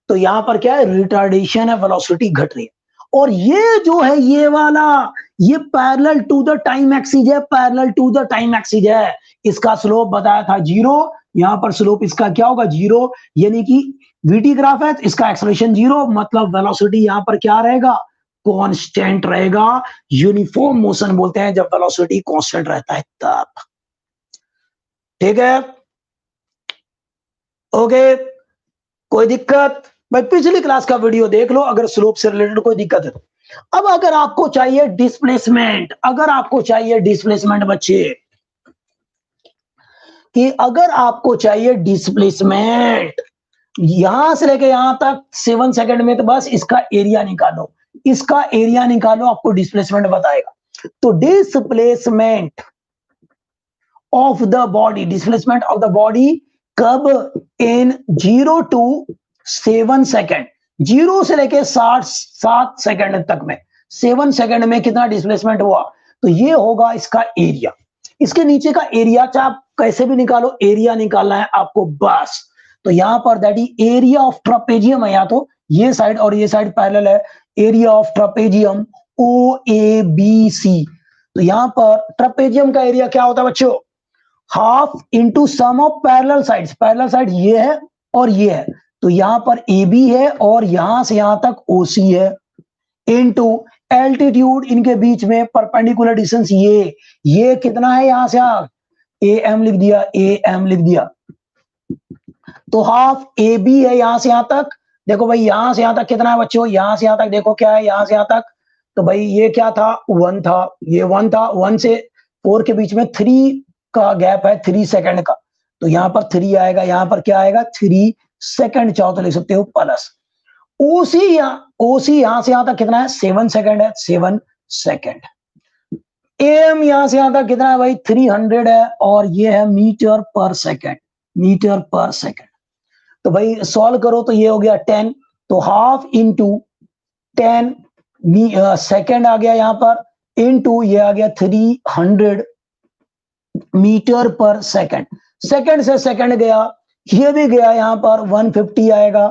S1: तो यहां पर क्या है, रिटार्डेशन है, वेलोसिटी घट रही है। और ये जो है, ये वाला, ये parallel to the time axis है, parallel to the time axis है। इसका स्लोप बताया था 0, यहां पर स्लोप इसका क्या होगा, 0, यानी कि वीटी ग्राफ है, तो इसका एक्सेलरेशन 0, मतलब वेलोसिटी यहां पर क्या रहेगा, कांस्टेंट रहेगा। यूनिफॉर्म मोशन बोलते हैं जब वेलोसिटी कांस्टेंट रहता है तब, ठीक है। ओके, कोई दिक्कत भाई, पिछली क्लास का वीडियो देख लो अगर स्लोप से रिलेटेड कोई दिक्कत है तो। अब अगर आपको चाहिए डिस्प्लेसमेंट, अगर आपको चाहिए डिस्प्लेसमेंट बच्चे, कि अगर आपको चाहिए डिस्प्लेसमेंट यहां से लेके यहां तक 7 सेकंड में, तो बस इसका एरिया निकालो, इसका एरिया निकालो, आपको डिस्प्लेसमेंट बताएगा। तो displacement of the body, displacement of the body कब, इन 0 to 7 सेकंड, 0 से लेके 7 सेकंड तक में, 7 सेकंड में कितना डिस्प्लेसमेंट हुआ, तो ये होगा इसका एरिया। इसके नीचे का एरिया चाहे आप कैसे भी निकालो, एरिया निकालना है आपको बस। तो यहां पर that is area of trapezium है, या तो ये साइड और ये साइड पैरेलल है, area of trapezium O A B C. तो यहां पर ट्रापेजियम का एरिया क्या होता है बच्चों, half into sum of parallel sides, parallel side ये है और ये है, तो यहां पर ए बी है और यहां से यहां तक ओ सी है, इनटू एल्टीट्यूड इनके बीच में परपेंडिकुलर डिस्टेंस, ये कितना है, यहां से यहां ए एम लिख दिया, ए एम लिख दिया। तो हाफ ए बी है यहां से यहां तक। देखो भाई यहां से यहां तक कितना है बच्चों, यहां से यहां तक देखो क्या है, यहां से यहां तक, तो भाई ये क्या था, 1 था, ये 1 था, 1 से 4 के बीच में 3 का गैप है, 3 सेकंड का, तो यहां पर 3 आएगा, यहां पर क्या आएगा, 3 सेकंड, चाहो तो लिख सकते हो प्लस ओसी, यहां से यहां तक कितना है, 7 सेकंड है, 7 सेकंड। एम यहां से यहां तक कितना है भाई, 300 है, और ये है मीटर पर सेकंड, मीटर पर सेकंड। तो भाई सॉल्व करो तो ये हो गया 10, तो हाफ इंटू 10 सेकंड आ गया यहां पर, इनटू ये आ गया 300 मीटर पर सेकंड, सेकंड से सेकंड गया, ये भी गया, यहां पर 150 आएगा।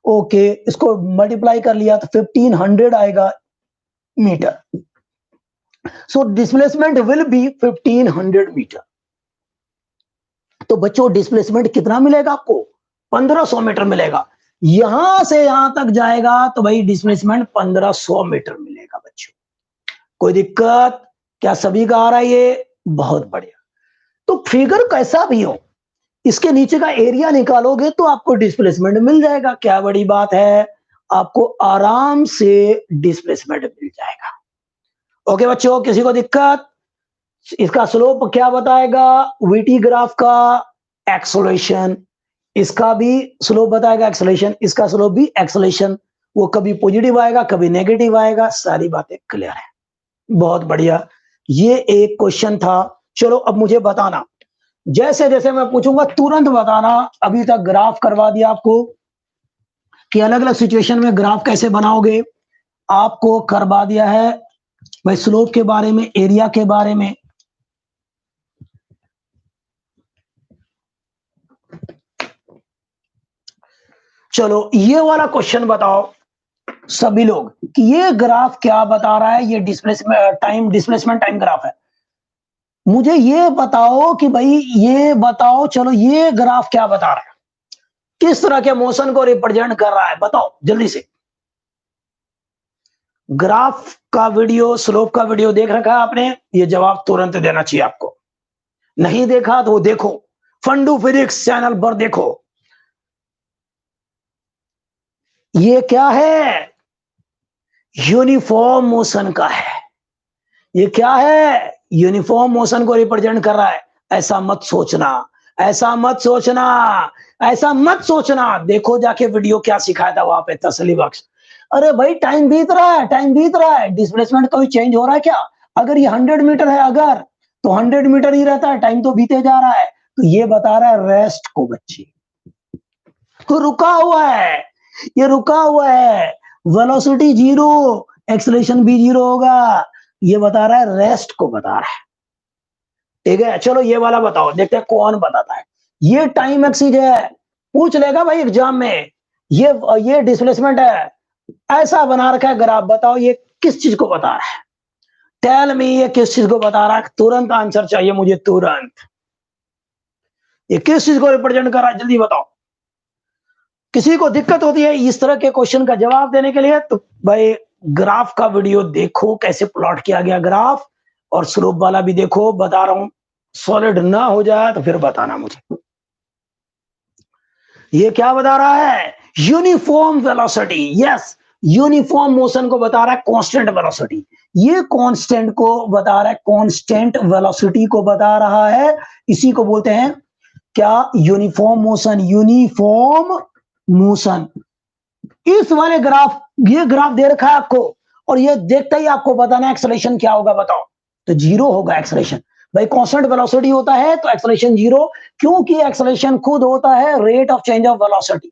S1: ओके, इसको मल्टीप्लाई कर लिया तो 1500 आएगा metre. So displacement will be 1500 metre. तो बच्चों डिस्प्लेसमेंट कितना मिलेगा आपको? 1500 मीटर मिलेगा। यहां से यहां तक जाएगा तो भाई डिस्प्लेसमेंट 1500 मीटर मिलेगा बच्चों। कोई दिक्कत? क्या सभी का आ रहा है ये? बहुत बढ़िया। तो फिगर कैसा भी हो, इसके नीचे का एरिया निकालोगे तो आपको डिस्प्लेसमेंट मिल जाएगा। क्या बड़ी बात है, आपको आराम से डिस्प्लेसमेंट मिल जाएगा। ओके बच्चों, किसी को दिक्कत? इसका स्लोप क्या बताएगा? वीटी ग्राफ का एक्सेलरेशन, इसका भी स्लोप बताएगा एक्सेलरेशन, इसका स्लोप भी एक्सेलरेशन। वो कभी पॉजिटिव आएगा, कभी नेगेटिव आएगा। सारी बातें क्लियर है। बहुत बढ़िया, ये एक क्वेश्चन था। चलो अब मुझे बताना, जैसे जैसे मैं पूछूंगा तुरंत बताना। अभी तक ग्राफ करवा दिया आपको कि अलग अलग सिचुएशन में ग्राफ कैसे बनाओगे, आपको करवा दिया है भाई। स्लोप के बारे में, एरिया के बारे में। चलो ये वाला क्वेश्चन बताओ सभी लोग कि ये ग्राफ क्या बता रहा है। ये डिस्प्लेसमेंट टाइम ग्राफ है। मुझे ये बताओ कि भाई, ये बताओ, चलो ये ग्राफ क्या बता रहा है, किस तरह के मोशन को रिप्रेजेंट कर रहा है, बताओ जल्दी से। ग्राफ का वीडियो, स्लोप का वीडियो देख रखा है आपने? ये जवाब तुरंत देना चाहिए आपको। नहीं देखा तो देखो, फंडू फिजिक्स चैनल पर देखो। ये क्या है? यूनिफॉर्म मोशन का है। ये क्या है? यूनिफॉर्म मोशन को रिप्रेजेंट कर रहा है। ऐसा मत सोचना, ऐसा मत सोचना, ऐसा मत सोचना। देखो जाके वीडियो क्या सिखाया था वहां पे, तसल्ली बख्श। अरे भाई टाइम बीत रहा है, टाइम बीत रहा है, डिस्प्लेसमेंट कभी चेंज हो रहा है क्या? अगर ये 100 मीटर है, अगर तो 100 मीटर ही रहता है, टाइम तो बीते जा रहा है। तो ये बता रहा है रेस्ट को बच्चे, तो रुका हुआ है, ये रुका हुआ है। वेलोसिटी जीरो, एक्सेलरेशन भी जीरो होगा। ये बता रहा है रेस्ट को बता रहा है। ठीक है, चलो ये वाला बताओ, देखते हैं कौन बताता है। ये टाइम एक्सिस है, पूछ लेगा भाई एग्जाम में। ये डिस्प्लेसमेंट है, ऐसा बना रखा है ग्राफ। बताओ ये किस चीज को बता रहा है? टेल मी, ये किस चीज को बता रहा है? तुरंत आंसर चाहिए मुझे, तुरंत। ये किस चीज को रिप्रेजेंट कर रहा है, जल्दी बताओ। किसी को दिक्कत होती है इस तरह के क्वेश्चन का जवाब देने के लिए तो भाई ग्राफ का वीडियो देखो, कैसे प्लॉट किया गया ग्राफ, और स्लोप वाला भी देखो। बता रहा हूं, सॉलिड ना हो जाए तो फिर बताना मुझे। ये क्या बता रहा है? Uniform velocity. Yes, uniform motion को बता रहा है, कांस्टेंट वेलोसिटी। ये कांस्टेंट को बता रहा है, कांस्टेंट वेलोसिटी को बता रहा है। इसी को बोलते हैं क्या? Uniform motion, uniform motion. इस वाले ग्राफ, ये ग्राफ दे रखा है आपको, और ये देखते ही आपको बताना है एक्सेलरेशन क्या होगा। बताओ, तो जीरो होगा एक्सेलरेशन। भाई कांस्टेंट वेलोसिटी होता है तो एक्सेलरेशन जीरो, क्योंकि एक्सेलरेशन खुद होता है rate of change of velocity.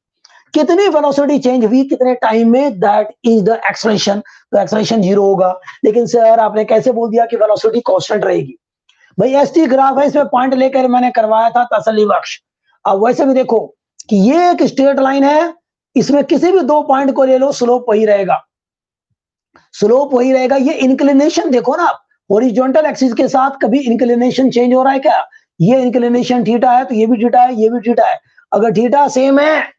S1: कितनी वेलोसिटी चेंज हुई कितने टाइम में, दैट इज द एक्सेलरेशन। तो एक्सेलरेशन जीरो होगा। लेकिन सर आपने कैसे बोल दिया कि वेलोसिटी कांस्टेंट रहेगी? भाई एसटी ग्राफ है, इसमें पॉइंट लेकर मैंने करवाया था, तसल्ली बख्श। अब वैसे भी देखो कि ये एक स्ट्रेट लाइन है, इसमें किसी भी दो पॉइंट को ले लो, स्लोप वही रहेगा, स्लोप वही रहेगा। ये इंक्लिनेशन देखो ना आप, हॉरिजॉन्टल एक्सिस के साथ कभी इंक्लिनेशन चेंज हो रहा है क्या? ये इंक्लिनेशन थीटा है तो ये भी थीटा है, ये भी थीटा है। अगर थीटा सेम है,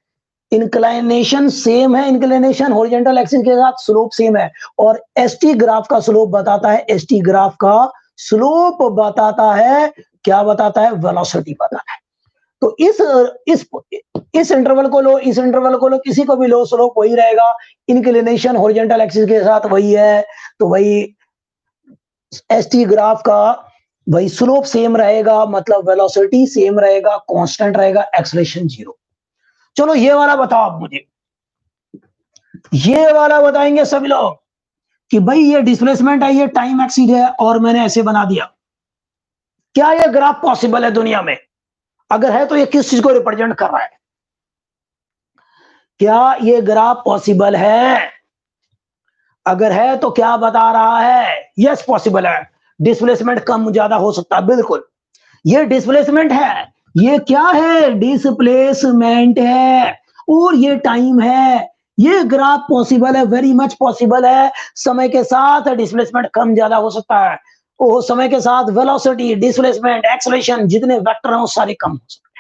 S1: इंक्लिनेशन सेम है, इंक्लिनेशन हॉरिजॉन्टल एक्सिस के साथ, स्लोप सेम है। और एसटी ग्राफ का स्लोप बताता है, एसटी ग्राफ का स्लोप बताता है, क्या बताता है? वेलोसिटी बताता है। तो इस इंटरवल को लो, इस इंटरवल को लो, किसी को भी लो, स्लोप वही रहेगा। इंक्लिनेशन हॉरिजॉन्टल एक्सिस के साथ वही है, तो वही एसटी ग्राफ का वही स्लोप सेम रहेगा, मतलब वेलोसिटी सेम रहेगा, कांस्टेंट रहेगा, एक्सेलरेशन जीरो। चलो ये वाला बताओ आप मुझे, ये वाला बताएंगे सभी लोग कि भाई ये डिस्प्लेसमेंट है, ये टाइम एक्सिस है, और मैंने ऐसे बना दिया। क्या ये ग्राफ पॉसिबल है दुनिया में? अगर है तो ये किस चीज को रिप्रेजेंट कर रहा है? क्या ये ग्राफ पॉसिबल है? अगर है तो क्या बता रहा है? यस पॉसिबल है, डिस्प्लेसमेंट कम ज्यादा हो सकता है, बिल्कुल। ये डिस्प्लेसमेंट है, ये क्या है, डिस्प्लेसमेंट है, और ये टाइम है। ये ग्राफ पॉसिबल है, वेरी मच पॉसिबल है। समय के साथ डिस्प्लेसमेंट कम ज्यादा हो सकता है, वो समय के साथ वेलोसिटी, डिस्प्लेसमेंट, एक्सेलरेशन, जितने वेक्टर हैं वो सारे कम हो सकते हैं।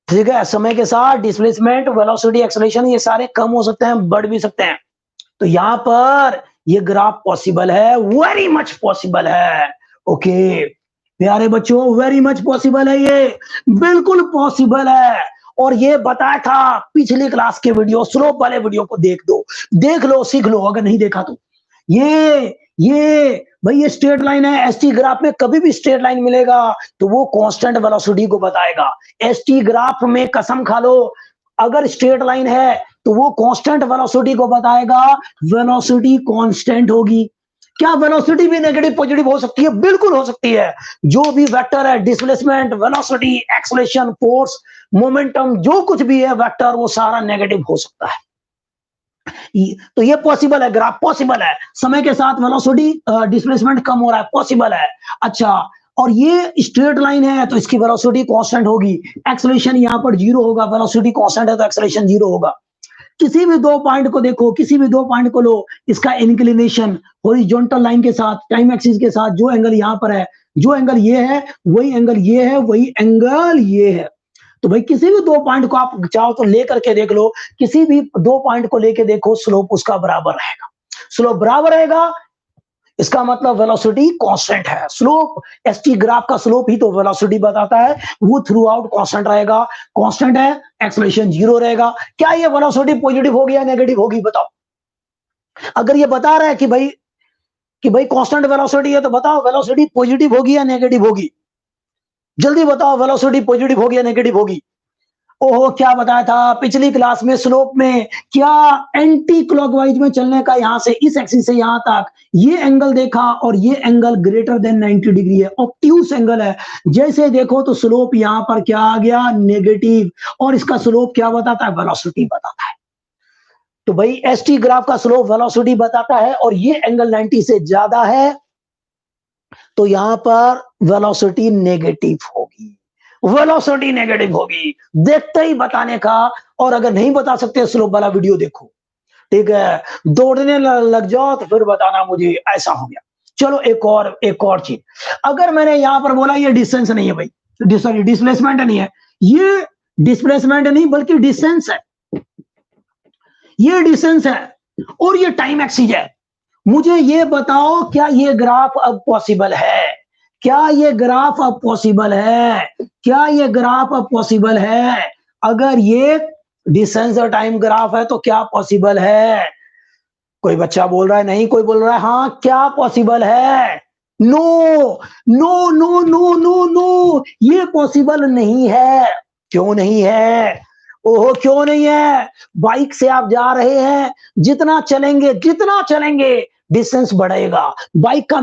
S1: ठीक है, समय के साथ डिस्प्लेसमेंट, वेलोसिटी, एक्सेलरेशन ये सारे कम हो सकते हैं, बढ़ भी सकते हैं। तो यहां पर ये ग्राफ पॉसिबल है, वेरी मच पॉसिबल है। ओके प्यारे बच्चों, वेरी मच पॉसिबल है, ये बिल्कुल पॉसिबल है। और ये बताया था पिछली क्लास के वीडियो, स्लोप वाले वीडियो को देख लो, सीख लो अगर नहीं देखा तो। ये भाई ये स्ट्रेट लाइन है, एसटी ग्राफ में कभी भी स्ट्रेट लाइन मिलेगा तो वो कांस्टेंट वेलोसिटी को बताएगा। एसटी ग्राफ में कसम खा लो, अगर स्ट्रेट लाइन है तो वो कांस्टेंट वेलोसिटी को बताएगा, वेलोसिटी कांस्टेंट होगी। क्या वेलोसिटी भी नेगेटिव पॉजिटिव हो सकती है? बिल्कुल हो सकती है। जो भी वेक्टर है, displacement, velocity, acceleration, force, momentum, जो कुछ भी है वेक्टर, वो सारा नेगेटिव हो सकता है। तो ये पॉसिबल है, ग्राफ पॉसिबल है। समय के साथ वेलोसिटी, डिस्प्लेसमेंट कम हो रहा है, पॉसिबल है। अच्छा, और ये स्ट्रेट लाइन है तो इसकी वेलोसिटी कांस्टेंट होगी, एक्सेलरेशन यहां पर जीरो होगा, वेलोसिटी कांस्टेंट है तो एक्सेलरेशन जीरो होगा। किसी भी दो पॉइंट को देखो, किसी भी दो पॉइंट को लो, इसका इंक्लिनेशन हॉरिजॉन्टल लाइन के साथ, टाइम एक्सिस के साथ, जो एंगल यहां पर है, जो एंगल ये है वही एंगल ये है, वही एंगल ये है। तो भाई किसी भी दो पॉइंट को आप चाहो तो लेकर के देख लो, किसी भी दो पॉइंट को लेके देखो, स्लोप उसका बराबर रहेगा। स्लोप बराबर रहेगा, इसका मतलब वेलोसिटी कांस्टेंट है। स्लोप, एसटी ग्राफ का स्लोप ही तो वेलोसिटी बताता है, वो थ्रू आउट कांस्टेंट रहेगा। कांस्टेंट है, एक्सेलरेशन जीरो रहेगा। क्या ये वेलोसिटी पॉजिटिव होगी या नेगेटिव होगी बताओ? अगर ये बता रहा है कि भाई कांस्टेंट वेलोसिटी है तो बताओ वेलोसिटी पॉजिटिव होगी या नेगेटिव होगी? जल्दी बताओ, वेलोसिटी पॉजिटिव होगी या नेगेटिव होगी? ओहो, क्या बताया था पिछली क्लास में, स्लोप में क्या एंटी क्लॉकवाइज में चलने का, यहां से इस एक्सिस से यहां तक ये एंगल देखा, और ये एंगल ग्रेटर देन 90 डिग्री है, ऑब्ट्यूस एंगल है। जैसे देखो तो स्लोप यहां पर क्या आ गया, नेगेटिव, और इसका स्लोप क्या बताता है, वेलोसिटी बताता है। तो भाई एसटी ग्राफ का स्लोप वेलोसिटी बताता है, और ये एंगल 90 से ज्यादा है तो यहां पर वेलोसिटी नेगेटिव होगी, वेलोसिटी नेगेटिव होगी। देखते ही बताने का, और अगर नहीं बता सकते स्लोप वाला वीडियो देखो, ठीक है, दौड़ने लग जाओ तो फिर बताना मुझे ऐसा हो गया। चलो एक और चीज, अगर मैंने यहां पर बोला ये डिस्टेंस नहीं है भाई, सॉरी डिस्प्लेसमेंट नहीं है, ये डिस्प्लेसमेंट नहीं बल्कि डिस्टेंस है, ये डिस्टेंस है, और ये टाइम एक्सिस है। मुझे ये बताओ, क्या ये ग्राफ अब पॉसिबल है? क्या ये ग्राफ अब पॉसिबल है? क्या ये ग्राफ अब पॉसिबल है? अगर ये डिस्टेंस और टाइम ग्राफ है तो क्या पॉसिबल है? कोई बच्चा बोल रहा है नहीं, कोई बोल रहा है हाँ। क्या पॉसिबल है? No no no no no no, ये पॉसिबल नहीं है। क्यों नहीं है? ओहो, क्यों नहीं है? बाइक से आप जा रहे हैं, जितना चलेंगे डिस्टेंस बढ़ेगा। बाइक का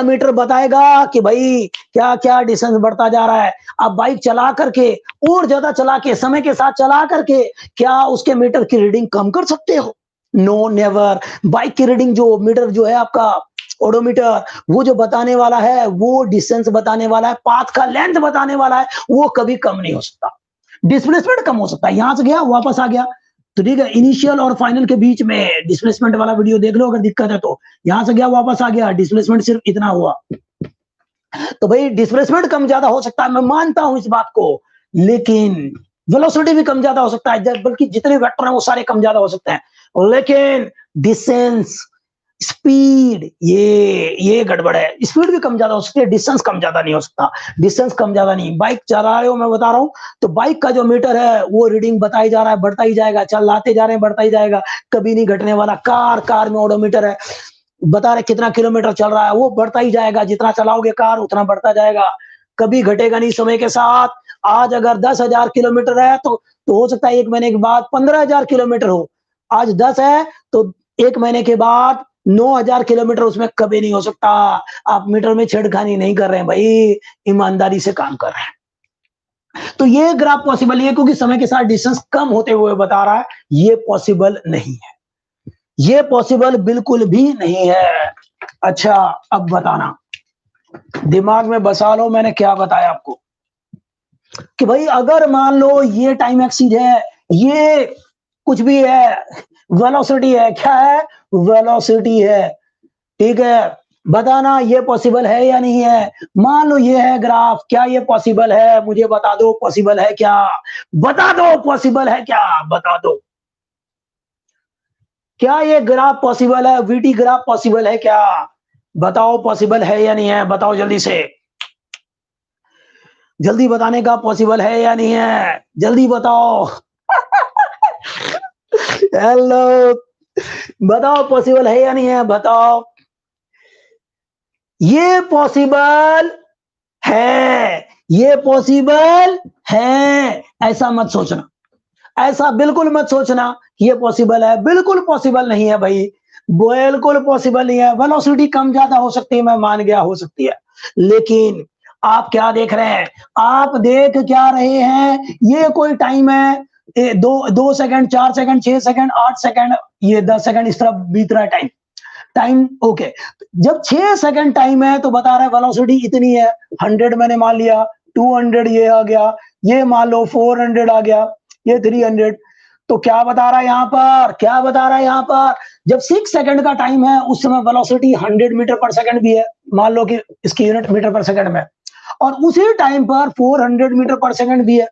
S1: मीटर बताएगा कि भाई क्या क्या डिस्टेंस बढ़ता जा रहा है। आप बाइक चला करके, और ज्यादा चला के, समय के साथ चला करके, क्या उसके मीटर की रीडिंग कम कर सकते हो? No, never. बाइक की रीडिंग, जो मीटर जो है आपका ओडोमीटर, वो जो बताने वाला है, वो डिस्टेंस बताने वाला है, पाथ का लेंथ बताने वाला है, वो कभी कम नहीं हो सकता। डिस्प्लेसमेंट कम हो सकता है, यहां से गया वापस आ गया तो ठीक है। इनिशियल और फाइनल के बीच में डिस्प्लेसमेंट वाला वीडियो देख लो अगर दिक्कत है तो। यहां से गया वापस आ गया, डिस्प्लेसमेंट सिर्फ इतना हुआ। तो भाई डिस्प्लेसमेंट कम ज्यादा हो सकता है, मैं मानता हूं इस बात को, लेकिन वेलोसिटी भी कम ज्यादा हो सकता है, बल्कि जितने वेक्टर हैं वो सारे कम ज्यादा हो सकते हैं। लेकिन डिस्टेंस, स्पीड, ये गड़बड़ है। स्पीड भी कम ज्यादा हो सकती है, डिस्टेंस कम ज्यादा नहीं हो सकता। डिस्टेंस कम ज्यादा नहीं। बाइक चला रहे हो, मैं बता रहा हूं, तो बाइक का जो मीटर है वो रीडिंग बताई जा रहा है, बढ़ता ही जाएगा, चलाते जा रहे हैं, बढ़ता ही जाएगा, कभी नहीं घटने वाला। कार में ओडोमीटर है, बता रहे कितना किलोमीटर चल रहा है, वो बढ़ता ही जाएगा, जितना चलाओगे कार उतना बढ़ता जाएगा, कभी घटेगा नहीं समय के साथ। आज अगर 10,000 किलोमीटर है तो हो सकता है 1 महीने के बाद 15,000 किलोमीटर हो। आज 10 है तो 1 महीने के बाद 9,000 किलोमीटर उसमें कभी नहीं हो सकता। आप मीटर में छेड़खानी नहीं कर रहे हैं भाई, ईमानदारी से काम कर रहे हैं। तो ये ग्राफ पॉसिबल नहीं है, क्योंकि समय के साथ डिस्टेंस कम होते हुए बता रहा है, ये पॉसिबल नहीं है, ये पॉसिबल बिल्कुल भी नहीं है। अच्छा, अब बताना दिमाग में बसा लो मैंने क्या बताया आपको कि भाई अगर मान लो ये टाइम एक्सीड है, ये कुछ भी है, वेलोसिटी है, क्या है? वेलोसिटी है, ठीक है? बताना ये पॉसिबल है या नहीं है? मान लो ये है ग्राफ, क्या ये पॉसिबल है? मुझे बता दो पॉसिबल है क्या? बता दो पॉसिबल है क्या? बता दो। क्या ये ग्राफ पॉसिबल है? वीटी ग्राफ पॉसिबल है क्या? बताओ पॉसिबल है या नहीं है? बताओ जल्दी से। जल्दी बताने का पॉसिबल है या नहीं है? जल्दी बताओ। हेलो, बताओ पॉसिबल है या नहीं है? बताओ। ये पॉसिबल है, ये पॉसिबल है। ऐसा मत सोचना, ऐसा बिल्कुल मत सोचना कि ये पॉसिबल है, बिल्कुल पॉसिबल नहीं है भाई, बिल्कुल पॉसिबल नहीं है। वेलोसिटी कम ज्यादा हो सकती है, मैं मान गया हो सकती है, लेकिन आप क्या देख रहे हैं? आप देख क्या रहे हैं? ये कोई टाइम है, दो दो सेकंड, 4 सेकंड, 6 सेकंड, 8 सेकंड, ये 10 सेकंड, इस तरह बीत रहा है टाइम। टाइम ओके, जब 6 सेकंड टाइम है तो बता रहा है वेलोसिटी इतनी है, 100 मैंने मान लिया, 200 ये आ गया, ये मान लो 400 आ गया, ये 300। तो क्या बता रहा है यहाँ पर? क्या बता रहा है यहाँ पर? जब 6 सेकंड का टाइम है उस समय वेलोसिटी 100 मीटर पर सेकंड भी है, मान लो कि इसकी यूनिट मीटर पर सेकंड में, और उसी टाइम पर 400 मीटर पर सेकंड भी है।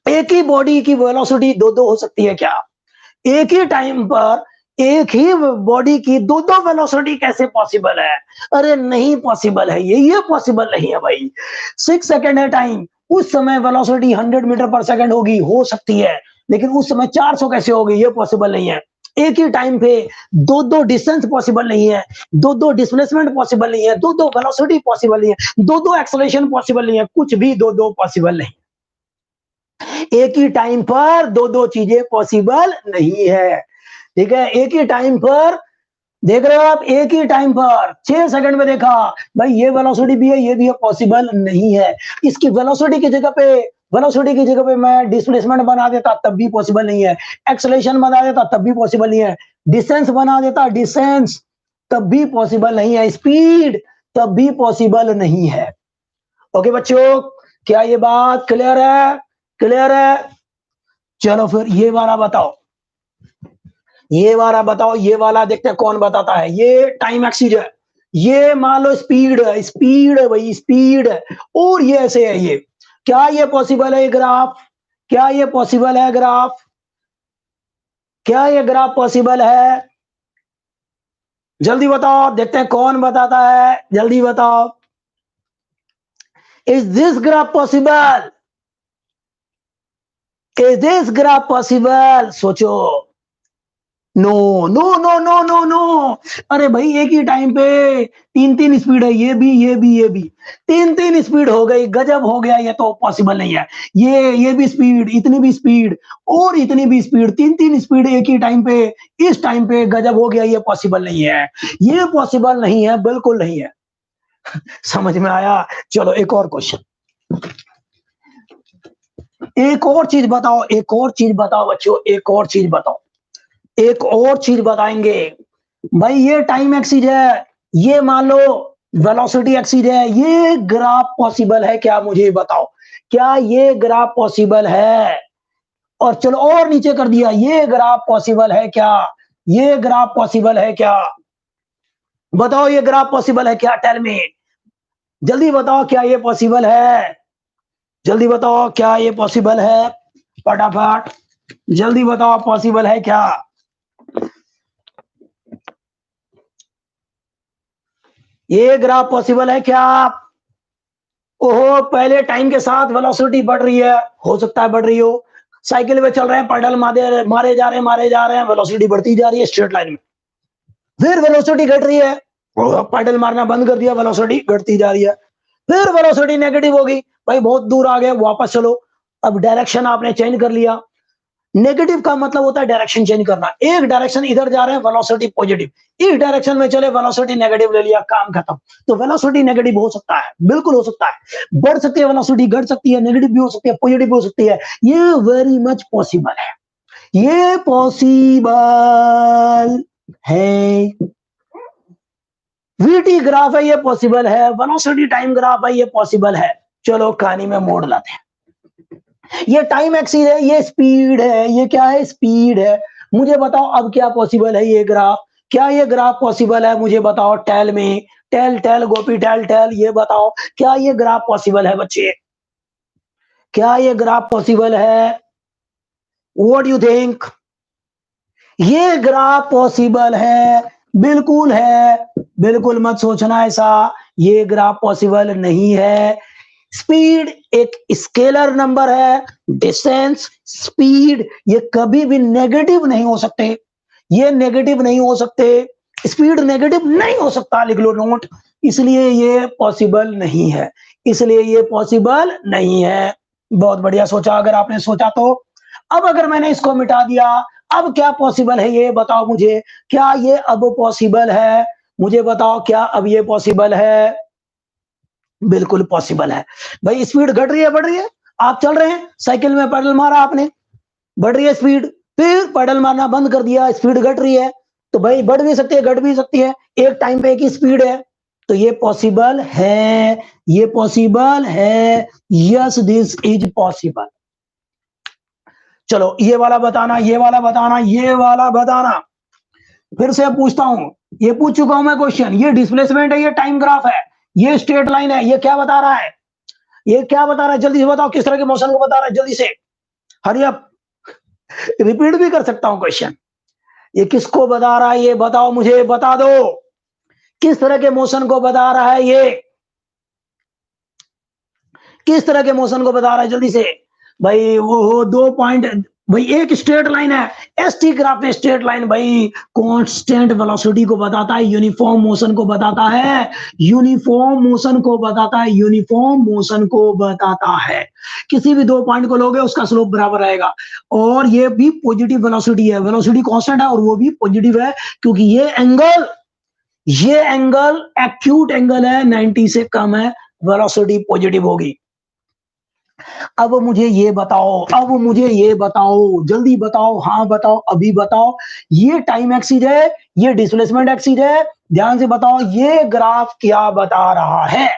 S1: एक ही बॉडी की वेलोसिटी दो दो हो सकती है क्या? एक ही टाइम पर एक ही बॉडी की दो दो वेलोसिटी कैसे पॉसिबल है? अरे नहीं पॉसिबल है, ये पॉसिबल नहीं है भाई। 6 सेकंड है टाइम, उस समय वेलोसिटी 100 मीटर पर सेकंड होगी, हो सकती है, लेकिन उस समय 400 कैसे होगी? ये पॉसिबल नहीं है। एक ही टाइम पे दो दो डिस्टेंस पॉसिबल नहीं है, दो दो डिस्प्लेसमेंट पॉसिबल नहीं है, दो दो वेलोसिटी पॉसिबल नहीं है, दो दो एक्सेलरेशन पॉसिबल नहीं है, कुछ भी दो दो पॉसिबल नहीं। एक ही टाइम पर दो दो चीजें पॉसिबल नहीं है, ठीक है? एक ही टाइम पर देख रहे हो आप, एक ही टाइम पर 6 सेकंड में देखा, भाई ये वेलोसिटी भी है, ये भी है, पॉसिबल नहीं है। इसकी वेलोसिटी की जगह पे मैं डिस्प्लेसमेंट बना देता तब भी पॉसिबल नहीं है, एक्सेलरेशन बना देता तब भी पॉसिबल नहीं है, डिस्टेंस बना देता, डिस्टेंस तब भी पॉसिबल नहीं है, स्पीड तब भी पॉसिबल नहीं है। ओके बच्चों, क्या ये बात क्लियर है? क्लियर है? चलो फिर ये वाला बताओ, ये वाला बताओ, ये वाला देखते हैं कौन बताता है। ये टाइम एक्सीज है, ये मान लो स्पीड है, स्पीड है भाई, स्पीड है, और ये ऐसे है। ये क्या ये पॉसिबल है? ग्राफ, क्या ये पॉसिबल है? ग्राफ, क्या ये ग्राफ पॉसिबल है? जल्दी बताओ, देखते हैं कौन बताता है, जल्दी बताओ। Is this graph possible? Is this graph possible? सोचो। No no no no no no. अरे भाई एक ही टाइम पे तीन तीन स्पीड है, ये भी ये भी ये भी, तीन तीन स्पीड हो गई, गजब हो गया, ये तो पॉसिबल नहीं है। ये भी स्पीड, इतनी भी स्पीड, और इतनी भी स्पीड, तीन तीन स्पीड एक ही टाइम पे, इस टाइम पे, गजब हो गया, ये पॉसिबल नहीं है, ये पॉसिबल नहीं है, बिल्कुल नहीं है। समझ में आया? चलो एक और क्वेश्चन, एक और चीज बताओ, एक और चीज बताओ बच्चों, एक और चीज बताओ, एक और चीज बताएंगे। भाई ये टाइम एक्सीज है, ये मान लो वेलोसिटी एक्सीज है, ये ग्राफ पॉसिबल है क्या? मुझे बताओ, क्या ये ग्राफ पॉसिबल है? और चलो और नीचे कर दिया, ये ग्राफ पॉसिबल है क्या? ये ग्राफ पॉसिबल है क्या? बताओ ये ग्राफ पॉसिबल है क्या? टेल मी, जल्दी बताओ, क्या ये पॉसिबल है? जल्दी बताओ, क्या ये पॉसिबल है? फटाफट जल्दी बताओ, पॉसिबल है क्या? ये ग्राफ पॉसिबल है क्या? ओहो, पहले टाइम के साथ वेलोसिटी बढ़ रही है, हो सकता है बढ़ रही हो, साइकिल पे चल रहे हैं, पेडल मारे जा रहे हैं, मारे जा रहे हैं, वेलोसिटी बढ़ती जा रही है स्ट्रेट लाइन में, फिर वेलोसिटी घट रही है, पेडल मारना बंद कर दिया, वेलोसिटी घटती जा रही है, फिर वेलोसिटी नेगेटिव होगी, भाई बहुत दूर आ गए, वापस चलो, अब डायरेक्शन आपने चेंज कर लिया। नेगेटिव का मतलब होता है डायरेक्शन चेंज करना, एक डायरेक्शन इधर जा रहे हैं, वेलोसिटी पॉजिटिव, इस डायरेक्शन में चले, वेलोसिटी नेगेटिव ले लिया, काम खत्म। तो वेलोसिटी नेगेटिव हो सकता है, बिल्कुल हो सकता है, बढ़ सकती है वेलोसिटी, घट सकती है, नेगेटिव भी हो सकती है, पॉजिटिव भी हो सकती है, ये वेरी मच पॉसिबल है, ये पॉसिबल है, वीटी ग्राफ है, ये पॉसिबल है। वेलोसिटी टाइम ग्राफ है, ये पॉसिबल है। चलो कहानी में मोड़ लाते हैं। ये टाइम एक्सिस है, ये स्पीड है, ये क्या है? स्पीड है। मुझे बताओ अब क्या पॉसिबल है ये ग्राफ? क्या ये ग्राफ पॉसिबल है? मुझे बताओ, टेल में, टेल टेल गोपी टेल टेल, ये बताओ क्या ये ग्राफ पॉसिबल है बच्चे? क्या ये ग्राफ पॉसिबल है? What you think? ये ग्राफ पॉसिबल है? बिल्कुल है। बिल्कुल मत सोचना ऐसा, ये ग्राफ पॉसिबल नहीं है। स्पीड एक स्केलर नंबर है। डिस्टेंस, स्पीड, ये कभी भी नेगेटिव नहीं हो सकते। ये नेगेटिव नहीं हो सकते। स्पीड नेगेटिव नहीं हो सकता, लिख लो नोट। इसलिए ये पॉसिबल नहीं है। इसलिए ये पॉसिबल नहीं है। बहुत बढ़िया सोचा, अगर आपने सोचा तो। अब अगर मैंने इसको मिटा दिया, अब क्या पॉसिबल है ये बताओ मुझे। क्या ये अब पॉसिबल है? मुझे बताओ, क्या अब ये पॉसिबल है? बिल्कुल पॉसिबल है। भाई स्पीड घट रही है, बढ़ रही है? आप चल रहे हैं, साइकिल में पैडल मारा आपने, बढ़ रही है स्पीड, फिर पैडल मारना बंद कर दिया, स्पीड घट रही है। तो भाई बढ़ भी सकती है, घट भी सकती है, एक टाइम पे एक ही स्पीड है। तो ये पॉसिबल है, ये पॉसिबल है। Yes, this is possible. चलो ये वाला बताना, ये वाला बताना, ये वाला बताना। फिर से पूछता हूं, ये पूछ चुका हूं मैं क्वेश्चन। ये डिस्प्लेसमेंट है, ये टाइम ग्राफ है, ये स्ट्रेट लाइन है, ये क्या बता रहा है? ये क्या बता रहा है? जल्दी से बताओ, किस तरह के मोशन को बता रहा है? जल्दी से, हरी अप। रिपीट भी कर सकता हूं क्वेश्चन। ये किसको बता रहा है? ये बताओ मुझे, बता दो किस तरह के मोशन को बता रहा है? ये किस तरह के मोशन को बता रहा है? जल्दी से भाई। वो 2 पॉइंट, भाई एक स्ट्रेट लाइन है, एसटी ग्राफ में स्ट्रेट लाइन भाई कांस्टेंट वेलोसिटी को बताता है, यूनिफॉर्म मोशन को बताता है, यूनिफॉर्म मोशन को बताता है, यूनिफॉर्म मोशन को बताता है। किसी भी 2 पॉइंट को लोगे उसका स्लोप बराबर आएगा। और ये भी पॉजिटिव वेलोसिटी है, वेलोसिटी कांस्टेंट है और वो भी पॉजिटिव है, क्योंकि ये एंगल एक्यूट एंगल है, 90 से कम है, वेलोसिटी पॉजिटिव होगी। अब मुझे ये बताओ, अब मुझे ये बताओ, जल्दी बताओ, हाँ बताओ, अभी बताओ। ये टाइम एक्सिस है, ये डिस्प्लेसमेंट एक्सिस है। ध्यान से बताओ, ये ग्राफ क्या बता रहा है?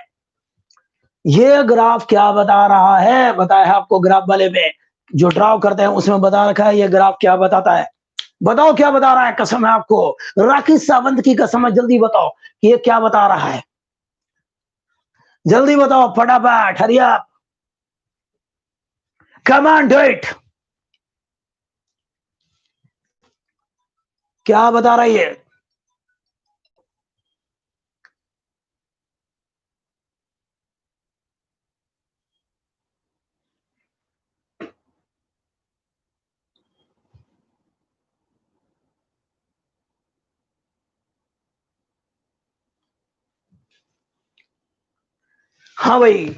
S1: ये ग्राफ क्या बता रहा है? बताया है आपको ग्राफ वाले में, जो ड्राव करते हैं उसमें बता रखा है ये ग्राफ क्या बताता है। बताओ क्या बता रहा है? कसम है आपको, राकेश सावंत की कसम है, जल्दी बताओ कि ये क्या बता रहा है। जल्दी बताओ फटाफट, hurry up, come on do it. क्या बता रही है? हाँ भाई,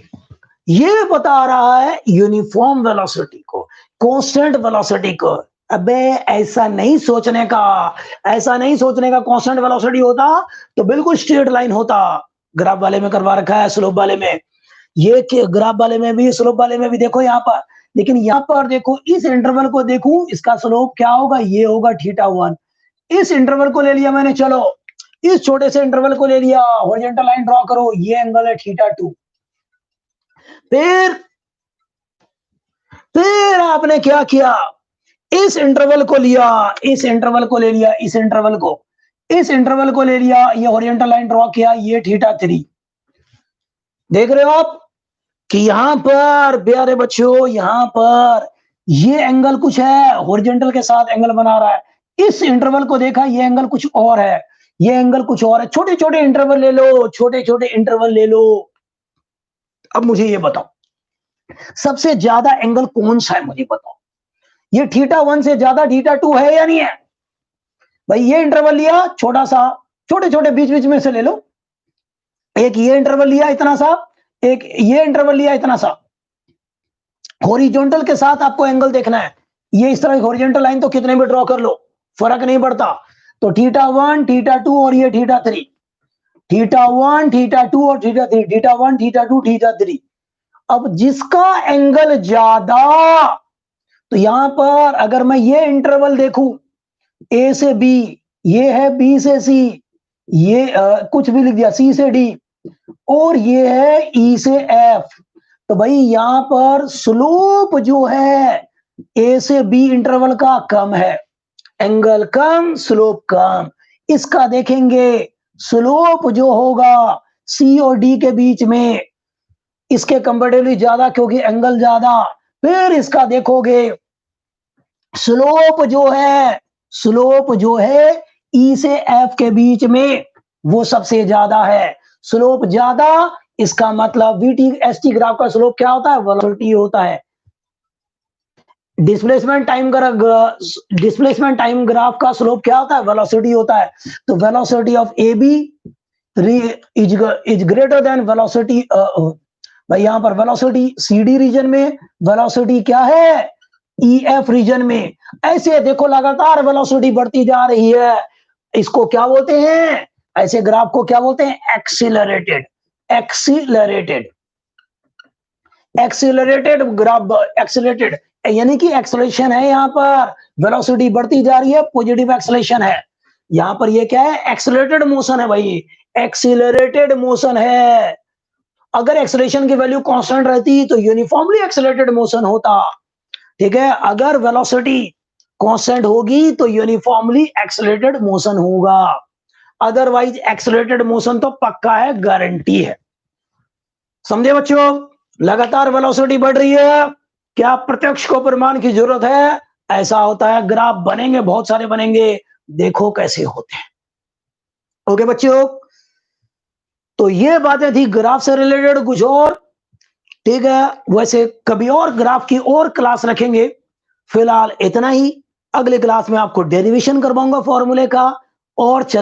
S1: ये बता रहा है यूनिफॉर्म वेलोसिटी को, कांस्टेंट वेलोसिटी को। अबे ऐसा नहीं सोचने का, ऐसा नहीं सोचने का। कांस्टेंट वेलोसिटी होता तो बिल्कुल स्ट्रेट लाइन होता। ग्राफ वाले में करवा रखा है, स्लोप वाले में। ये ग्राफ वाले में भी, स्लोप वाले में भी देखो यहाँ पर। लेकिन यहाँ पर देखो, इस इंटरवल को देखूं, इसका स्लोप क्या होगा? ये होगा θ1। इस इंटरवल को ले लिया मैंने, चलो इस छोटे से इंटरवल को ले लिया, हॉरिजॉन्टल लाइन ड्रॉ करो, ये एंगल है θ2। फिर फिर आपने क्या किया? इस इंटरवल को लिया, इस इंटरवल को ले लिया, इस इंटरवल को, इस इंटरवल को ले लिया, ये हॉरिजॉन्टल लाइन ड्रॉ किया, ये θ3। देख रहे हो आप कि यहां पर प्यारे बच्चों, यहां पर ये एंगल कुछ है, हॉरिजॉन्टल के साथ एंगल बना रहा है। इस इंटरवल को देखा, ये एंगल कुछ और है, ये एंगल कुछ और है। छोटे छोटे इंटरवल ले लो, छोटे छोटे इंटरवल ले लो। अब मुझे ये बताओ, सबसे ज्यादा एंगल कौन सा है? मुझे बताओ, ये θ1 से ज्यादा θ2 है या नहीं है? भाई ये इंटरवल लिया छोटा सा, छोटे छोटे बीच बीच में से ले लो। एक ये इंटरवल लिया इतना सा, एक ये इंटरवल लिया इतना सा। हॉरिजॉन्टल के साथ आपको एंगल देखना है। ये इस तरह हॉरिजॉन्टल लाइन तो कितने भी ड्रॉ कर लो, फर्क नहीं पड़ता। तो θ1, θ2 और ये θ3, θ1, θ2 और θ3, θ1, θ2, θ3। अब जिसका एंगल ज्यादा, तो यहां पर अगर मैं ये इंटरवल देखूं, ए से बी, ये है बी से सी, ये कुछ भी लिख दिया, सी से डी, और ये है ई से एफ। तो भाई यहां पर स्लोप जो है ए से बी इंटरवल का कम है, एंगल कम स्लोप कम। इसका देखेंगे स्लोप जो होगा सी और डी के बीच में, इसके कंपेरेटिवली ज्यादा क्योंकि एंगल ज्यादा। फिर इसका देखोगे स्लोप जो है ई से एफ के बीच में वो सबसे ज्यादा है, स्लोप ज्यादा। इसका मतलब वीटी एसटी ग्राफ का स्लोप क्या होता है, वेलोसिटी होता है। डिस्प्लेसमेंट टाइम ग्राफ का स्लोप क्या होता है, वेलोसिटी होता है। तो velocity of A B is greater than velocity, भाई यहां पर वेलोसिटी सी डी रीजन में, वेलोसिटी क्या है ई एफ रीजन में। ऐसे देखो लगातार वेलोसिटी बढ़ती जा रही है, इसको क्या बोलते हैं, ऐसे ग्राफ को क्या बोलते हैं, accelerated. Accelerated accelerated graph, accelerated यानी कि एक्सेलरेशन है, यहां पर वेलोसिटी बढ़ती जा रही है, पॉजिटिव एक्सेलरेशन है। यहां पर ये क्या है, एक्सेलरेटेड मोशन है भाई, एक्सीलरेटेड मोशन है। अगर एक्सेलरेशन की वैल्यू कांस्टेंट रहती तो यूनिफॉर्मली एक्सेलरेटेड मोशन होता, ठीक है। अगर वेलोसिटी कांस्टेंट होगी तो यूनिफॉर्मली एक्सेलरेटेड मोशन होगा, अदरवाइज एक्सेलरेटेड मोशन तो पक्का है, गारंटी है। समझे बच्चों, लगातार वेलोसिटी बढ़ रही है, क्या प्रत्यक्ष को प्रमाण की जरूरत है, ऐसा होता है। ग्राफ बनेंगे, बहुत सारे बनेंगे, देखो कैसे होते हैं। ओके बच्चों, तो ये बातें थी ग्राफ से रिलेटेड, कुछ और, ठीक है। वैसे कभी और ग्राफ की और क्लास रखेंगे, फिलहाल इतना ही। अगले क्लास में आपको डेरिवेशन करवाऊंगा फॉर्मूले का, और चल